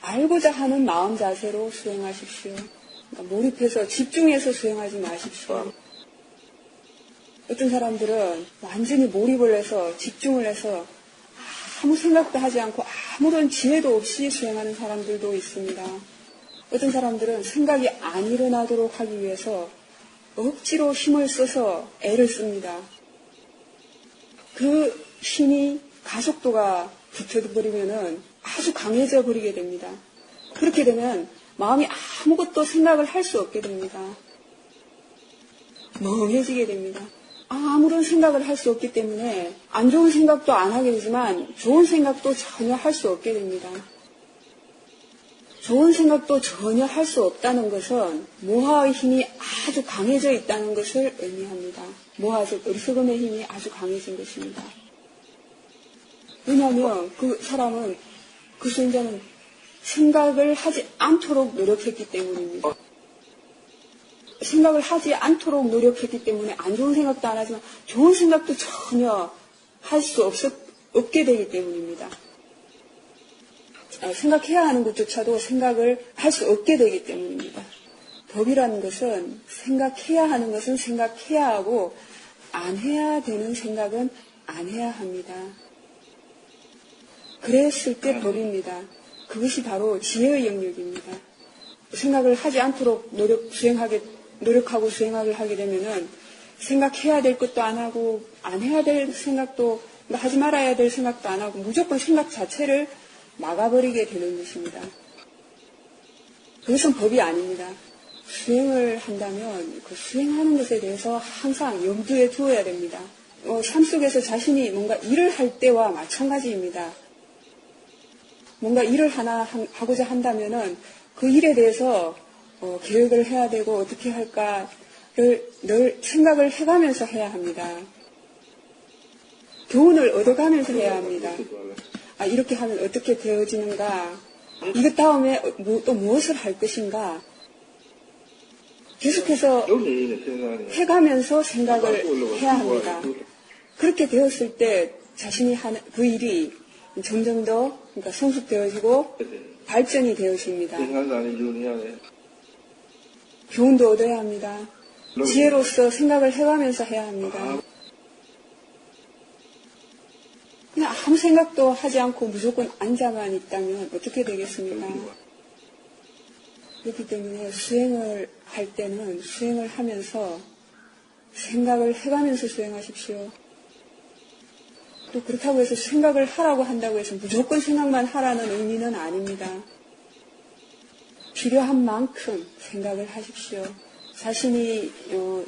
알고자 하는 마음 자세로 수행하십시오. 그러니까 몰입해서 집중해서 수행하지 마십시오. 어떤 사람들은 완전히 몰입을 해서 집중을 해서 아무 생각도 하지 않고 아무런 지혜도 없이 수행하는 사람들도 있습니다. 어떤 사람들은 생각이 안 일어나도록 하기 위해서 억지로 힘을 써서 애를 씁니다. 그 힘이 가속도가 붙어버리면은 아주 강해져 버리게 됩니다. 그렇게 되면 마음이 아무것도 생각을 할 수 없게 됩니다. 멍해지게 됩니다. 아무런 생각을 할 수 없기 때문에 안 좋은 생각도 안 하게 되지만 좋은 생각도 전혀 할 수 없게 됩니다. 좋은 생각도 전혀 할 수 없다는 것은 모하의 힘이 아주 강해져 있다는 것을 의미합니다. 모하, 즉 어리석음의 힘이 아주 강해진 것입니다. 왜냐하면 그 사람은, 그 수행자는 생각을 하지 않도록 노력했기 때문입니다. 생각을 하지 않도록 노력했기 때문에 안 좋은 생각도 안 하지만 좋은 생각도 전혀 할 수 없게 되기 때문입니다. 생각해야 하는 것조차도 생각을 할 수 없게 되기 때문입니다. 법이라는 것은 생각해야 하는 것은 생각해야 하고 안 해야 되는 생각은 안 해야 합니다. 그랬을 때 법입니다. 그것이 바로 지혜의 영역입니다. 생각을 하지 않도록 노력하고 수행하게 하게 되면은 생각해야 될 것도 안 하고 안 해야 될 생각도, 하지 말아야 될 생각도 안 하고 무조건 생각 자체를 막아버리게 되는 것입니다. 그것은 법이 아닙니다. 수행을 한다면 그 수행하는 것에 대해서 항상 염두에 두어야 됩니다. 삶 속에서 자신이 뭔가 일을 할 때와 마찬가지입니다. 뭔가 일을 하나 하고자 한다면은 그 일에 대해서 계획을 해야 되고 어떻게 할까를 늘 생각을 해가면서 해야 합니다. 교훈을 얻어가면서 해야 합니다. 아, 이렇게 하면 어떻게 되어지는가? 이것 다음에 또 무엇을 할 것인가? 계속해서 해가면서 생각을 해야 합니다. 그렇게 되었을 때 자신이 하는 그 일이 점점 더 그러니까 성숙되어지고 발전이 되어집니다. 교훈도 얻어야 합니다. 지혜로서 생각을 해가면서 해야 합니다. 그냥 아무 생각도 하지 않고 무조건 앉아만 있다면 어떻게 되겠습니까? 그렇기 때문에 수행을 할 때는 수행을 하면서 생각을 해가면서 수행하십시오. 또 그렇다고 해서 생각을 하라고 한다고 해서 무조건 생각만 하라는 의미는 아닙니다. 필요한 만큼 생각을 하십시오. 자신이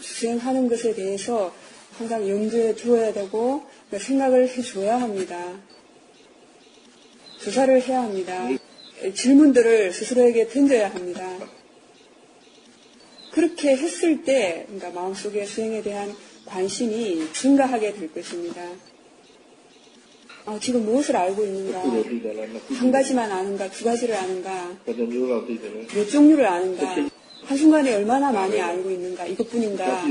수행하는 것에 대해서 항상 염두에 두어야 되고 생각을 해줘야 합니다. 조사를 해야 합니다. 질문들을 스스로에게 던져야 합니다. 그렇게 했을 때 그러니까 마음속에 수행에 대한 관심이 증가하게 될 것입니다. 지금 무엇을 알고 있는가? 한 가지만 아는가? 두 가지를 아는가? 몇 종류를 아는가? 한순간에 얼마나 많이 알고 있는가? 이것뿐인가?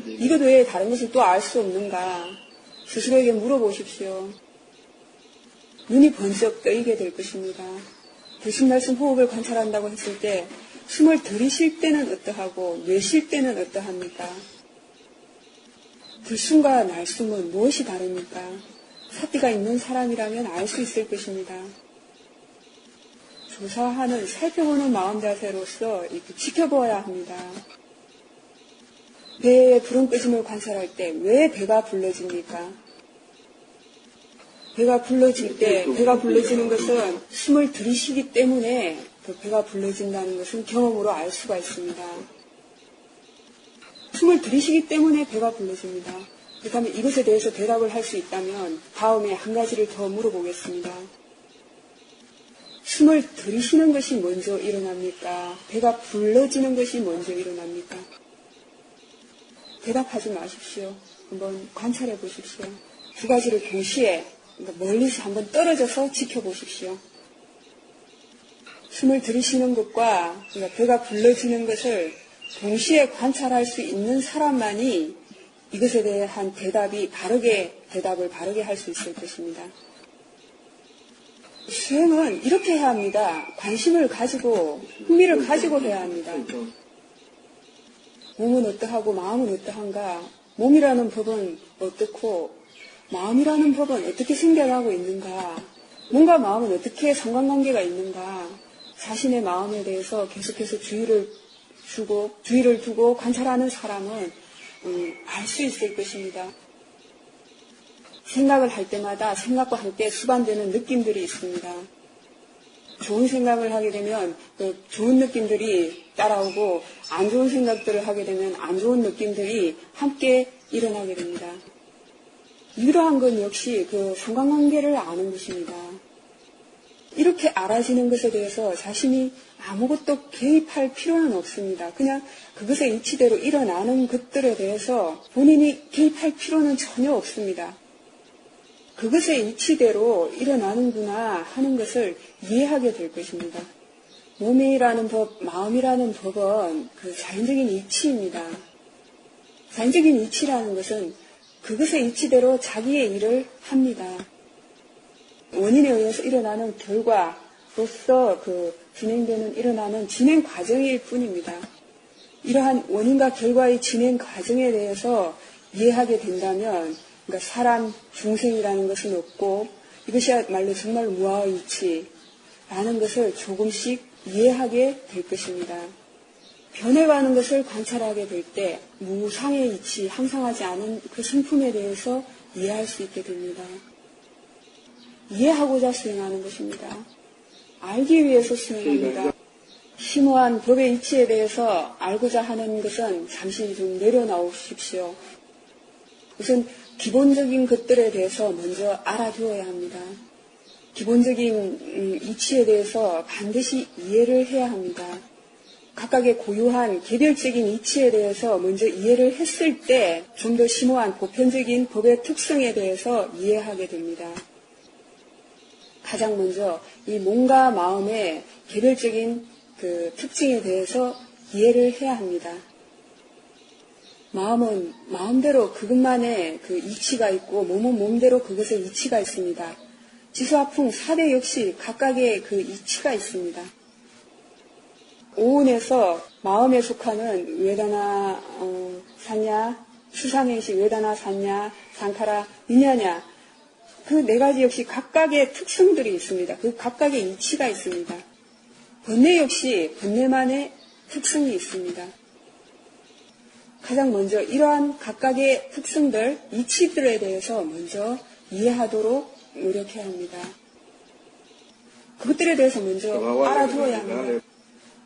이것 외에 다른 것을 또 알 수 없는가? 스스로에게 물어보십시오. 눈이 번쩍 뜨이게 될 것입니다. 대신 말씀 호흡을 관찰한다고 했을 때 숨을 들이쉴 때는 어떠하고 내쉴 때는 어떠합니까? 들숨과 날숨은 무엇이 다릅니까? 사티가 있는 사람이라면 알 수 있을 것입니다. 조사하는, 살펴보는 마음 자세로서 이렇게 지켜보아야 합니다. 배의 부름끄짐을 관찰할 때 왜 배가 불러집니까? 배가 불러질 때, 배가 불러지는 것은 숨을 들이쉬기 때문에 그 배가 불러진다는 것은 경험으로 알 수가 있습니다. 숨을 들이쉬기 때문에 배가 불러집니다. 그렇다면 이것에 대해서 대답을 할 수 있다면 다음에 한 가지를 더 물어보겠습니다. 숨을 들이쉬는 것이 먼저 일어납니까? 배가 불러지는 것이 먼저 일어납니까? 대답하지 마십시오. 한번 관찰해 보십시오. 두 가지를 동시에 멀리서 한번 떨어져서 지켜보십시오. 숨을 들이쉬는 것과 배가 불러지는 것을 동시에 관찰할 수 있는 사람만이 이것에 대한 대답을 바르게 할 수 있을 것입니다. 수행은 이렇게 해야 합니다. 관심을 가지고, 흥미를 가지고 해야 합니다. 몸은 어떠하고 마음은 어떠한가? 몸이라는 법은 어떻고 마음이라는 법은 어떻게 생겨나고 있는가? 몸과 마음은 어떻게 상관관계가 있는가? 자신의 마음에 대해서 계속해서 주의를 두고 관찰하는 사람은 알 수 있을 것입니다. 생각을 할 때마다 생각과 함께 수반되는 느낌들이 있습니다. 좋은 생각을 하게 되면 좋은 느낌들이 따라오고 안 좋은 생각들을 하게 되면 안 좋은 느낌들이 함께 일어나게 됩니다. 이러한 건 역시 그 상관관계를 아는 것입니다. 이렇게 알아지는 것에 대해서 자신이 아무것도 개입할 필요는 없습니다. 그냥 그것의 이치대로 일어나는 것들에 대해서 본인이 개입할 필요는 전혀 없습니다. 그것의 이치대로 일어나는구나 하는 것을 이해하게 될 것입니다. 몸이라는 법, 마음이라는 법은 그 자연적인 이치입니다. 자연적인 이치라는 것은 그것의 이치대로 자기의 일을 합니다. 원인에 의해서 일어나는 결과로서 일어나는 진행 과정일 뿐입니다. 이러한 원인과 결과의 진행 과정에 대해서 이해하게 된다면, 그러니까 사람, 중생이라는 것은 없고, 이것이야말로 정말 무아의 이치라는 것을 조금씩 이해하게 될 것입니다. 변해가는 것을 관찰하게 될 때, 무상의 이치, 항상하지 않은 그 성품에 대해서 이해할 수 있게 됩니다. 이해하고자 수행하는 것입니다. 알기 위해서 수행합니다. 심오한 법의 이치에 대해서 알고자 하는 것은 잠시 좀 내려놓으십시오. 우선 기본적인 것들에 대해서 먼저 알아두어야 합니다. 기본적인 이치에 대해서 반드시 이해를 해야 합니다. 각각의 고유한 개별적인 이치에 대해서 먼저 이해를 했을 때 좀 더 심오한 보편적인 법의 특성에 대해서 이해하게 됩니다. 가장 먼저 이 몸과 마음의 개별적인 그 특징에 대해서 이해를 해야 합니다. 마음은 마음대로 그것만의 그 이치가 있고 몸은 몸대로 그것의 이치가 있습니다. 지수화풍 4대 역시 각각의 그 이치가 있습니다. 오운에서 마음에 속하는 웨다나 산야, 수상행식 웨다나 산야, 상카라, 위냐냐 그 네 가지 역시 각각의 특성들이 있습니다. 그 각각의 이치가 있습니다. 번뇌 역시 번뇌만의 특성이 있습니다. 가장 먼저 이러한 각각의 특성들, 이치들에 대해서 먼저 이해하도록 노력해야 합니다. 그것들에 대해서 먼저 알아두어야 합니다.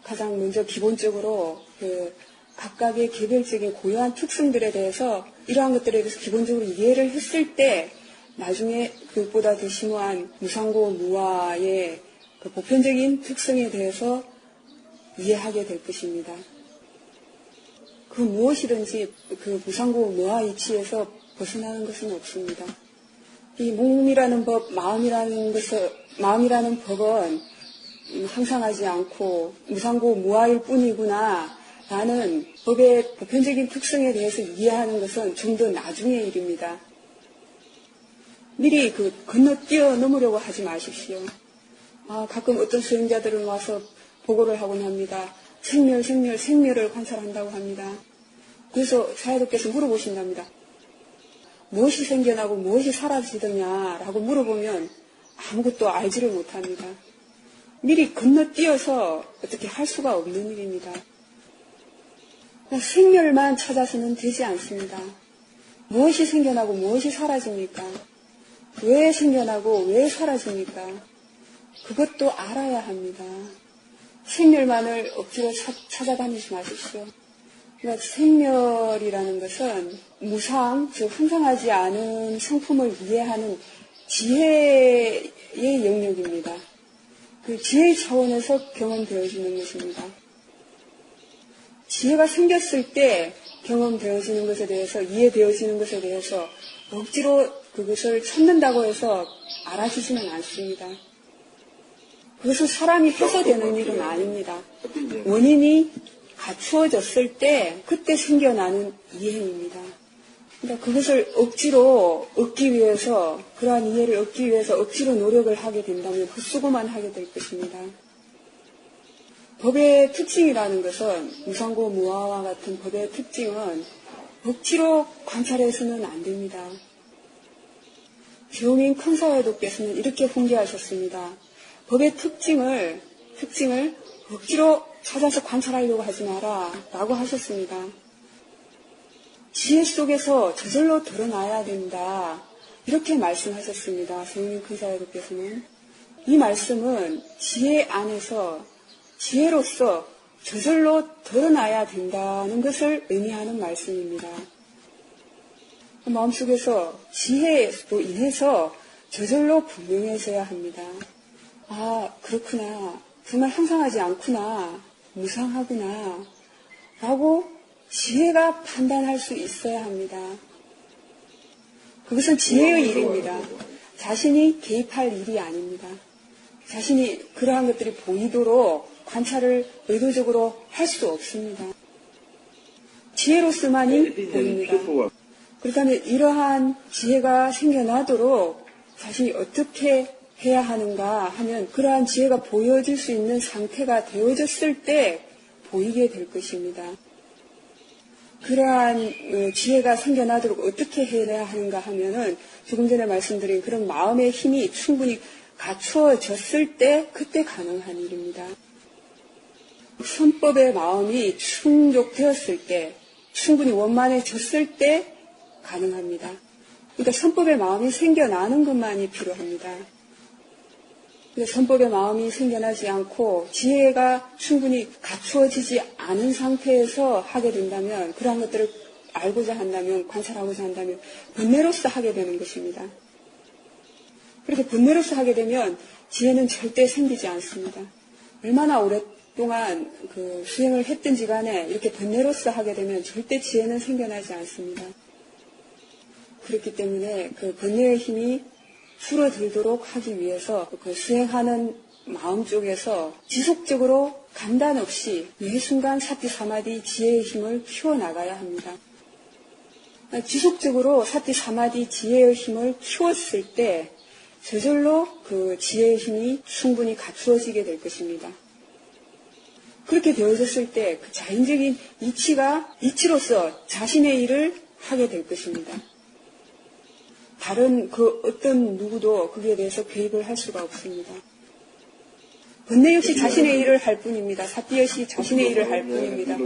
가장 먼저 기본적으로 그 각각의 개별적인 고유한 특성들에 대해서 이러한 것들에 대해서 기본적으로 이해를 했을 때 나중에 그것보다 더 심오한 무상고 무아의 그 보편적인 특성에 대해서 이해하게 될 것입니다. 그 무엇이든지 그 무상고 무아 이치에서 벗어나는 것은 없습니다. 이 몸이라는 법, 마음이라는 법은 항상하지 않고 무상고 무아일 뿐이구나 라는 법의 보편적인 특성에 대해서 이해하는 것은 좀 더 나중의 일입니다. 미리 건너뛰어 넘으려고 하지 마십시오. 가끔 어떤 수행자들은 와서 보고를 하곤 합니다. 생멸을 관찰한다고 합니다. 그래서 사회도께서 물어보신답니다. 무엇이 생겨나고 무엇이 사라지느냐라고 물어보면 아무것도 알지를 못합니다. 미리 건너뛰어서 어떻게 할 수가 없는 일입니다. 생멸만 찾아서는 되지 않습니다. 무엇이 생겨나고 무엇이 사라집니까? 왜 생겨나고 왜 사라집니까? 그것도 알아야 합니다. 생멸만을 억지로 찾아다니지 마십시오. 그러니까 생멸이라는 것은 무상, 즉 항상하지 않은 성품을 이해하는 지혜의 영역입니다. 그 지혜의 차원에서 경험되어지는 것입니다. 지혜가 생겼을 때 경험되어지는 것에 대해서, 이해되어지는 것에 대해서 억지로 그것을 찾는다고 해서 알아지지는 않습니다. 그것은 사람이 해서 되는 일은 아닙니다. 원인이 갖추어졌을 때 그때 생겨나는 이해입니다. 그러니까 그것을 억지로 얻기 위해서, 그러한 이해를 얻기 위해서 억지로 노력을 하게 된다면 헛수고만 하게 될 것입니다. 법의 특징이라는 것은, 무상고 무아와 같은 법의 특징은 억지로 관찰해서는 안 됩니다. 지용인 큰사회도께서는 이렇게 훈계하셨습니다. 법의 특징을 억지로 찾아서 관찰하려고 하지 마라 라고 하셨습니다. 지혜 속에서 저절로 드러나야 된다. 이렇게 말씀하셨습니다. 지용인 큰사회도께서는. 이 말씀은 지혜 안에서 지혜로서 저절로 드러나야 된다는 것을 의미하는 말씀입니다. 마음속에서 지혜로 인해서 저절로 분명해져야 합니다. 그렇구나. 정말 항상하지 않구나. 무상하구나. 라고 지혜가 판단할 수 있어야 합니다. 그것은 지혜의 일입니다. 자신이 개입할 일이 아닙니다. 자신이 그러한 것들이 보이도록 관찰을 의도적으로 할 수 없습니다. 지혜로서만이 보입니다. 그렇다면 이러한 지혜가 생겨나도록 자신이 어떻게 해야 하는가 하면 그러한 지혜가 보여질 수 있는 상태가 되어졌을 때 보이게 될 것입니다. 그러한 지혜가 생겨나도록 어떻게 해야 하는가 하면은 조금 전에 말씀드린 그런 마음의 힘이 충분히 갖추어졌을 때 그때 가능한 일입니다. 선법의 마음이 충족되었을 때, 충분히 원만해졌을 때 가능합니다. 그러니까 선법의 마음이 생겨나는 것만이 필요합니다. 선법의 마음이 생겨나지 않고 지혜가 충분히 갖추어지지 않은 상태에서 하게 된다면, 그러한 것들을 알고자 한다면, 관찰하고자 한다면 번뇌로서 하게 되는 것입니다. 그렇게 번뇌로서 하게 되면 지혜는 절대 생기지 않습니다. 얼마나 동안 그 수행을 했든지 간에 이렇게 번뇌로서 하게 되면 절대 지혜는 생겨나지 않습니다. 그렇기 때문에 그 번뇌의 힘이 줄어들도록 하기 위해서 그 수행하는 마음 쪽에서 지속적으로 간단 없이 매 순간 사티 사마디 지혜의 힘을 키워나가야 합니다. 지속적으로 사티 사마디 지혜의 힘을 키웠을 때 저절로 그 지혜의 힘이 충분히 갖추어지게 될 것입니다. 그렇게 되어졌을 때 그 자인적인 이치로서 자신의 일을 하게 될 것입니다. 다른 그 어떤 누구도 거기에 대해서 개입을 할 수가 없습니다. 번뇌 역시 자신의 일을 할 뿐입니다. 사띠 역시 자신의 일을 할 뿐입니다.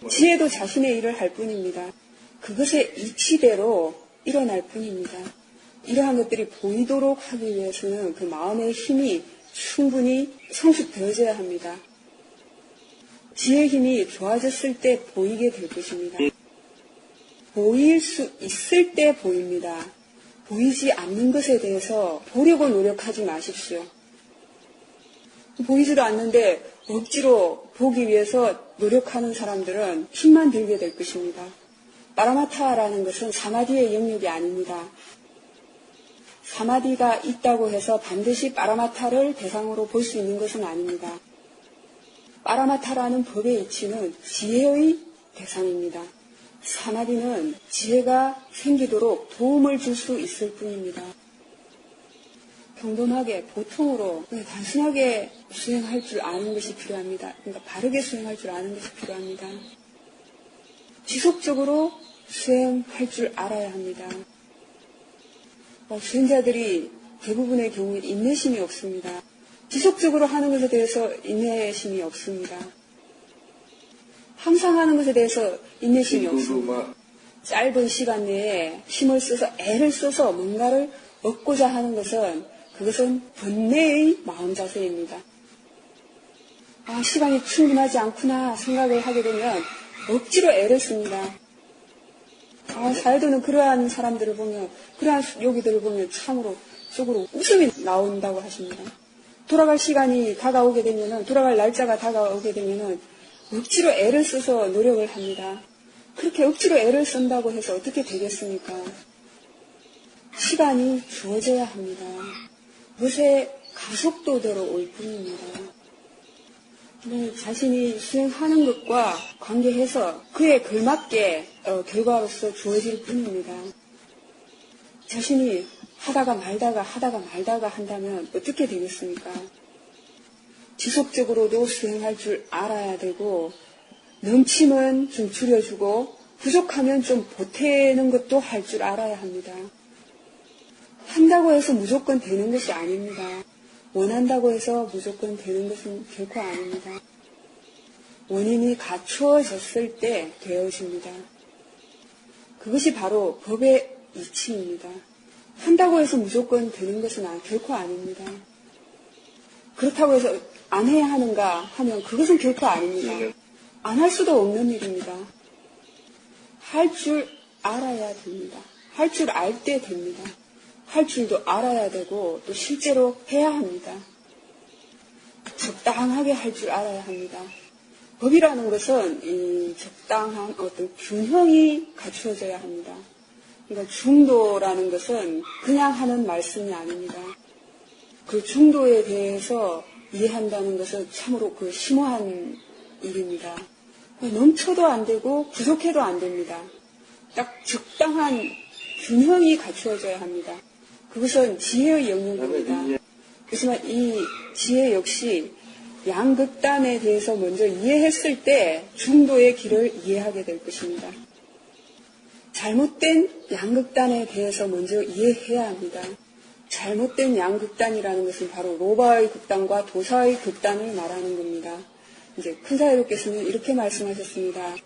지혜도 자신의 일을 할 뿐입니다. 그것의 이치대로 일어날 뿐입니다. 이러한 것들이 보이도록 하기 위해서는 그 마음의 힘이 충분히 성숙되어져야 합니다. 지혜의 힘이 좋아졌을 때 보이게 될 것입니다. 보일 수 있을 때 보입니다. 보이지 않는 것에 대해서 보려고 노력하지 마십시오. 보이지도 않는데 억지로 보기 위해서 노력하는 사람들은 힘만 들게 될 것입니다. 파라마타라는 것은 사마디의 영역이 아닙니다. 사마디가 있다고 해서 반드시 파라마타를 대상으로 볼 수 있는 것은 아닙니다. 파라마타라는 법의 이치는 지혜의 대상입니다. 사마디는 지혜가 생기도록 도움을 줄 수 있을 뿐입니다. 평범하게 보통으로 단순하게 수행할 줄 아는 것이 필요합니다. 그러니까 바르게 수행할 줄 아는 것이 필요합니다. 지속적으로 수행할 줄 알아야 합니다. 수행자들이 대부분의 경우에 인내심이 없습니다. 지속적으로 하는 것에 대해서 인내심이 없습니다. 항상 하는 것에 대해서 인내심이 없습니다. 짧은 시간 내에 힘을 써서 애를 써서 뭔가를 얻고자 하는 것은 그것은 번뇌의 마음 자세입니다. 시간이 충분하지 않구나 생각을 하게 되면 억지로 애를 씁니다. 사회도는 그러한 사람들을 보면, 그러한 요기들을 보면 참으로 속으로 웃음이 나온다고 하십니다. 돌아갈 시간이 다가오게 되면은, 돌아갈 날짜가 다가오게 되면은 억지로 애를 써서 노력을 합니다. 그렇게 억지로 애를 쓴다고 해서 어떻게 되겠습니까? 시간이 주어져야 합니다. 그것의 가속도대로 올 뿐입니다. 자신이 수행하는 것과 관계해서 그에 걸맞게 결과로서 주어질 뿐입니다. 자신이 하다가 말다가 한다면 어떻게 되겠습니까? 지속적으로도 수행할 줄 알아야 되고 넘침은 좀 줄여주고 부족하면 좀 보태는 것도 할 줄 알아야 합니다. 한다고 해서 무조건 되는 것이 아닙니다. 원한다고 해서 무조건 되는 것은 결코 아닙니다. 원인이 갖추어졌을 때 되어집니다. 그것이 바로 법의 이치입니다. 한다고 해서 무조건 되는 것은 결코 아닙니다. 그렇다고 해서 안 해야 하는가 하면 그것은 결코 아닙니다. 안 할 수도 없는 일입니다. 할 줄 알아야 됩니다. 할 줄 알 때 됩니다. 할 줄도 알아야 되고 또 실제로 해야 합니다. 적당하게 할 줄 알아야 합니다. 법이라는 것은 이 적당한 어떤 균형이 갖추어져야 합니다. 그러니까 중도라는 것은 그냥 하는 말씀이 아닙니다. 그 중도에 대해서 이해한다는 것은 참으로 그 심오한 일입니다. 넘쳐도 안 되고 부족해도 안 됩니다. 딱 적당한 균형이 갖추어져야 합니다. 그것은 지혜의 영역입니다. 그렇지만 이 지혜 역시 양극단에 대해서 먼저 이해했을 때 중도의 길을 이해하게 될 것입니다. 잘못된 양극단에 대해서 먼저 이해해야 합니다. 잘못된 양극단이라는 것은 바로 로바의 극단과 도사의 극단을 말하는 겁니다. 이제 큰 사회로께서는 이렇게 말씀하셨습니다.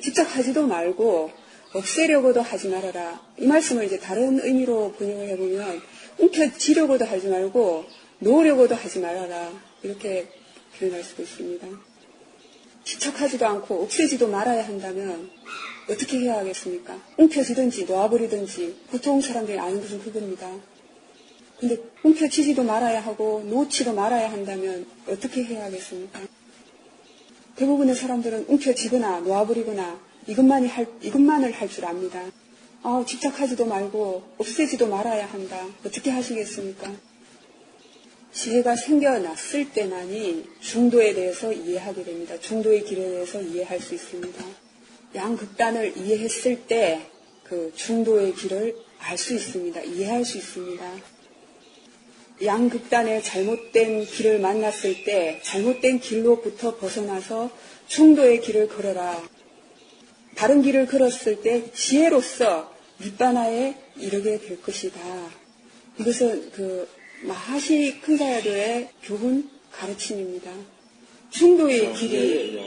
집착하지도 말고 없애려고도 하지 말아라. 이 말씀을 이제 다른 의미로 번역을 해보면 움켜쥐려고도 하지 말고 놓으려고도 하지 말아라. 이렇게 표현할 수도 있습니다. 집착하지도 않고 없애지도 말아야 한다면 어떻게 해야 하겠습니까? 움켜쥐든지 놓아버리든지 보통 사람들이 아는 것은 그겁니다. 근데 움켜쥐지도 말아야 하고 놓지도 말아야 한다면 어떻게 해야 하겠습니까? 대부분의 사람들은 움켜쥐거나 놓아버리거나 이것만을 할 줄 압니다. 집착하지도 말고 없애지도 말아야 한다. 어떻게 하시겠습니까? 지혜가 생겨났을 때만이 중도에 대해서 이해하게 됩니다. 중도의 길에 대해서 이해할 수 있습니다. 양극단을 이해했을 때 그 중도의 길을 알 수 있습니다. 이해할 수 있습니다. 양극단의 잘못된 길을 만났을 때 잘못된 길로부터 벗어나서 중도의 길을 걸어라. 바른 길을 걸었을 때 지혜로서 밑바나에 이르게 될 것이다. 이것은 마하시 큰사야도의 교훈 가르침입니다. 중도의 길이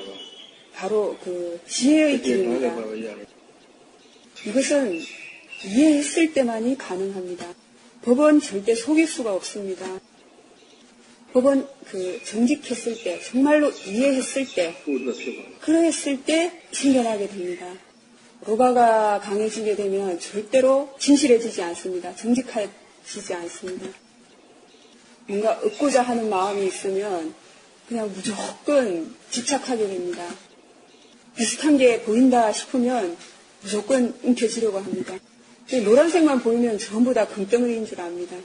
바로 지혜의 길입니다. 이것은 이해했을 때만이 가능합니다. 법은 절대 속일 수가 없습니다. 법은 정직했을 때, 정말로 이해했을 때, 그러했을 때 생겨나게 됩니다. 로바가 강해지게 되면 절대로 진실해지지 않습니다. 정직해지지 않습니다. 뭔가 얻고자 하는 마음이 있으면 그냥 무조건 집착하게 됩니다. 비슷한 게 보인다 싶으면 무조건 움켜쥐려고 합니다. 노란색만 보이면 전부 다 금덩어리인 줄 압니다.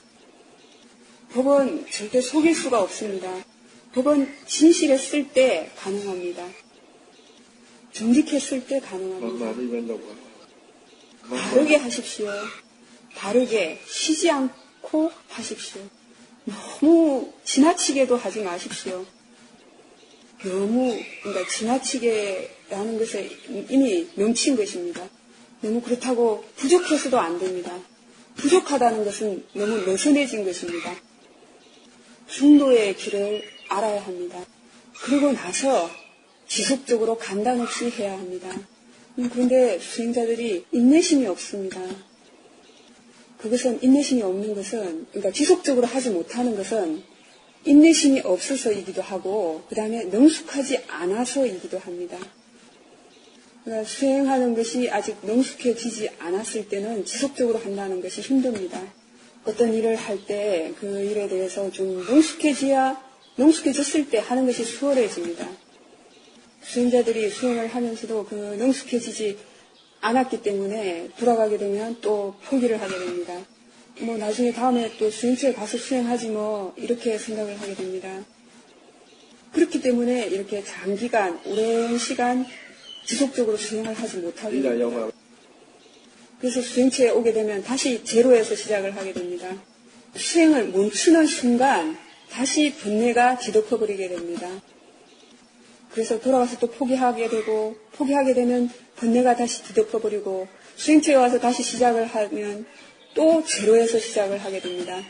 법은 절대 속일 수가 없습니다. 법은 진실했을 때 가능합니다. 정직했을 때 가능합니다. 바르게 하십시오. 바르게 쉬지 않고 하십시오. 너무 지나치게도 하지 마십시오. 그러니까 지나치게라는 것에 이미 명치인 것입니다. 너무 그렇다고 부족해서도 안 됩니다. 부족하다는 것은 너무 느슨해진 것입니다. 중도의 길을 알아야 합니다. 그리고 나서 지속적으로 간단 없이 해야 합니다. 그런데 수행자들이 인내심이 없습니다. 그것은 인내심이 없는 것은, 그러니까 지속적으로 하지 못하는 것은 인내심이 없어서이기도 하고 그 다음에 능숙하지 않아서이기도 합니다. 그러니까 수행하는 것이 아직 능숙해지지 않았을 때는 지속적으로 한다는 것이 힘듭니다. 어떤 일을 할 때 그 일에 대해서 좀 능숙해졌을 때 하는 것이 수월해집니다. 수행자들이 수행을 하면서도 능숙해지지 않았기 때문에 돌아가게 되면 또 포기를 하게 됩니다. 나중에 다음에 또 수행처에 가서 수행하지 이렇게 생각을 하게 됩니다. 그렇기 때문에 이렇게 장기간, 오랜 시간 지속적으로 수행을 하지 못하게 됩니다. 그래서 수행처에 오게 되면 다시 제로에서 시작을 하게 됩니다. 수행을 멈추는 순간 다시 번뇌가 뒤덮어버리게 됩니다. 그래서 돌아가서 또 포기하게 되고, 포기하게 되면 번뇌가 다시 뒤덮어버리고, 수행처에 와서 다시 시작을 하면 또 제로에서 시작을 하게 됩니다.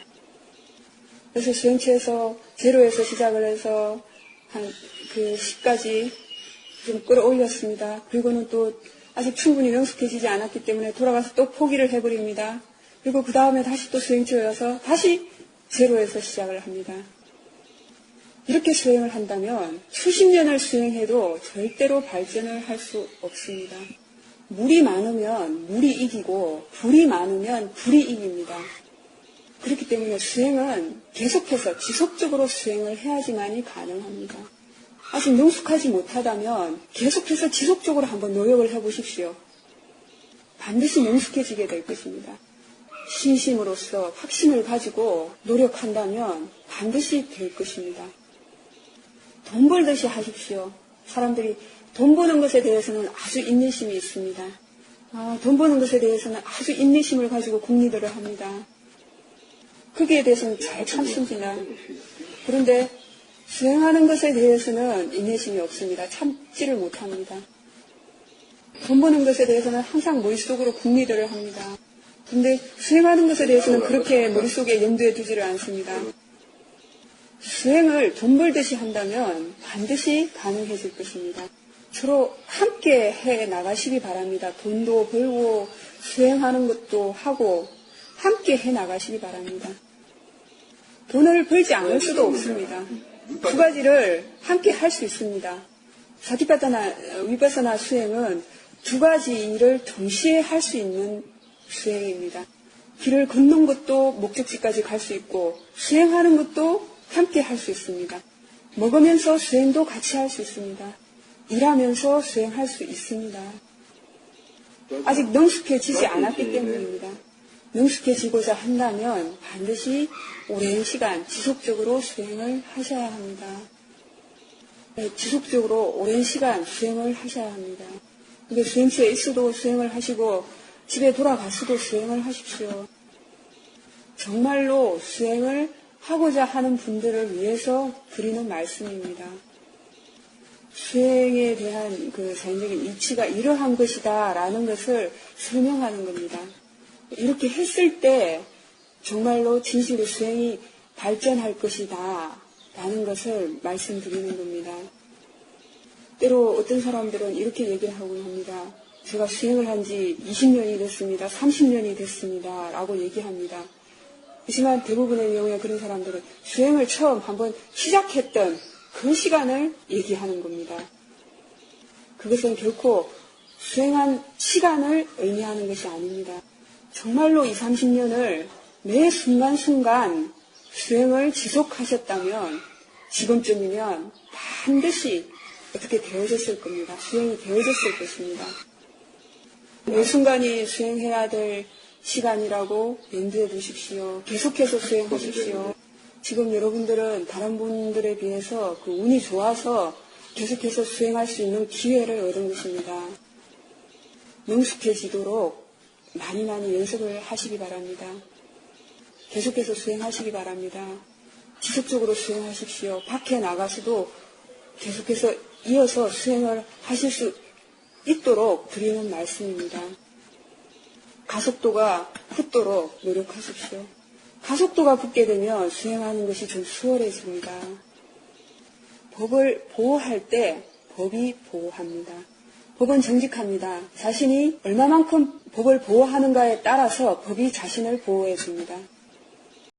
그래서 수행처에서 제로에서 시작을 해서 한 10까지 좀 끌어올렸습니다. 그리고는 또 아직 충분히 능숙해지지 않았기 때문에 돌아가서 또 포기를 해버립니다. 그리고 그 다음에 다시 또 수행처에 와서 다시 제로에서 시작을 합니다. 이렇게 수행을 한다면 수십 년을 수행해도 절대로 발전을 할 수 없습니다. 물이 많으면 물이 이기고 불이 많으면 불이 이깁니다. 그렇기 때문에 수행은 계속해서 지속적으로 수행을 해야지만이 가능합니다. 아직 능숙하지 못하다면 계속해서 지속적으로 한번 노력을 해보십시오. 반드시 능숙해지게 될 것입니다. 신심으로써 확신을 가지고 노력한다면 반드시 될 것입니다. 돈 벌듯이 하십시오. 사람들이 돈 버는 것에 대해서는 아주 인내심이 있습니다. 돈 버는 것에 대해서는 아주 인내심을 가지고 궁리들을 합니다. 거기에 대해서는 잘 참습니다. 그런데 수행하는 것에 대해서는 인내심이 없습니다. 참지를 못합니다. 돈 버는 것에 대해서는 항상 머릿속으로 궁리들을 합니다. 그런데 수행하는 것에 대해서는 그렇게 머릿속에 염두에 두지를 않습니다. 수행을 돈 벌듯이 한다면 반드시 가능해질 것입니다. 서로 함께 해 나가시기 바랍니다. 돈도 벌고 수행하는 것도 하고 함께 해 나가시기 바랍니다. 돈을 벌지 않을 수도 없습니다. 두 가지를 함께 할 수 있습니다. 사티파타나 위파사나 수행은 두 가지 일을 동시에 할 수 있는 수행입니다. 길을 걷는 것도 목적지까지 갈 수 있고 수행하는 것도 함께 할 수 있습니다. 먹으면서 수행도 같이 할 수 있습니다. 일하면서 수행할 수 있습니다. 아직 능숙해지지 않았기 때문입니다. 능숙해지고자 한다면 반드시 오랜 시간 지속적으로 수행을 하셔야 합니다. 네, 지속적으로 오랜 시간 수행을 하셔야 합니다. 근데 수행처에 있어도 수행을 하시고 집에 돌아가서도 수행을 하십시오. 정말로 수행을 하고자 하는 분들을 위해서 드리는 말씀입니다. 수행에 대한 그 자연적인 이치가 이러한 것이다라는 것을 설명하는 겁니다. 이렇게 했을 때 정말로 진실의 수행이 발전할 것이다 라는 것을 말씀드리는 겁니다. 때로 어떤 사람들은 이렇게 얘기를 하곤 합니다. 제가 수행을 한 지 20년이 됐습니다. 30년이 됐습니다. 라고 얘기합니다. 하지만 대부분의 경우에 그런 사람들은 수행을 처음 한번 시작했던 그 시간을 얘기하는 겁니다. 그것은 결코 수행한 시간을 의미하는 것이 아닙니다. 정말로 20, 30년을 매 순간순간 수행을 지속하셨다면 지금쯤이면 반드시 어떻게 되어졌을 겁니다. 수행이 되어졌을 것입니다. 매 순간이 수행해야 될 시간이라고 염두에 두십시오. 계속해서 수행하십시오. 지금 여러분들은 다른 분들에 비해서 그 운이 좋아서 계속해서 수행할 수 있는 기회를 얻은 것입니다. 능숙해지도록 많이 연습을 하시기 바랍니다. 계속해서 수행하시기 바랍니다. 지속적으로 수행하십시오. 밖에 나가서도 계속해서 이어서 수행을 하실 수 있도록 드리는 말씀입니다. 가속도가 붙도록 노력하십시오. 가속도가 붙게 되면 수행하는 것이 좀 수월해집니다. 법을 보호할 때 법이 보호합니다. 법은 정직합니다. 자신이 얼마만큼 법을 보호하는가에 따라서 법이 자신을 보호해 줍니다.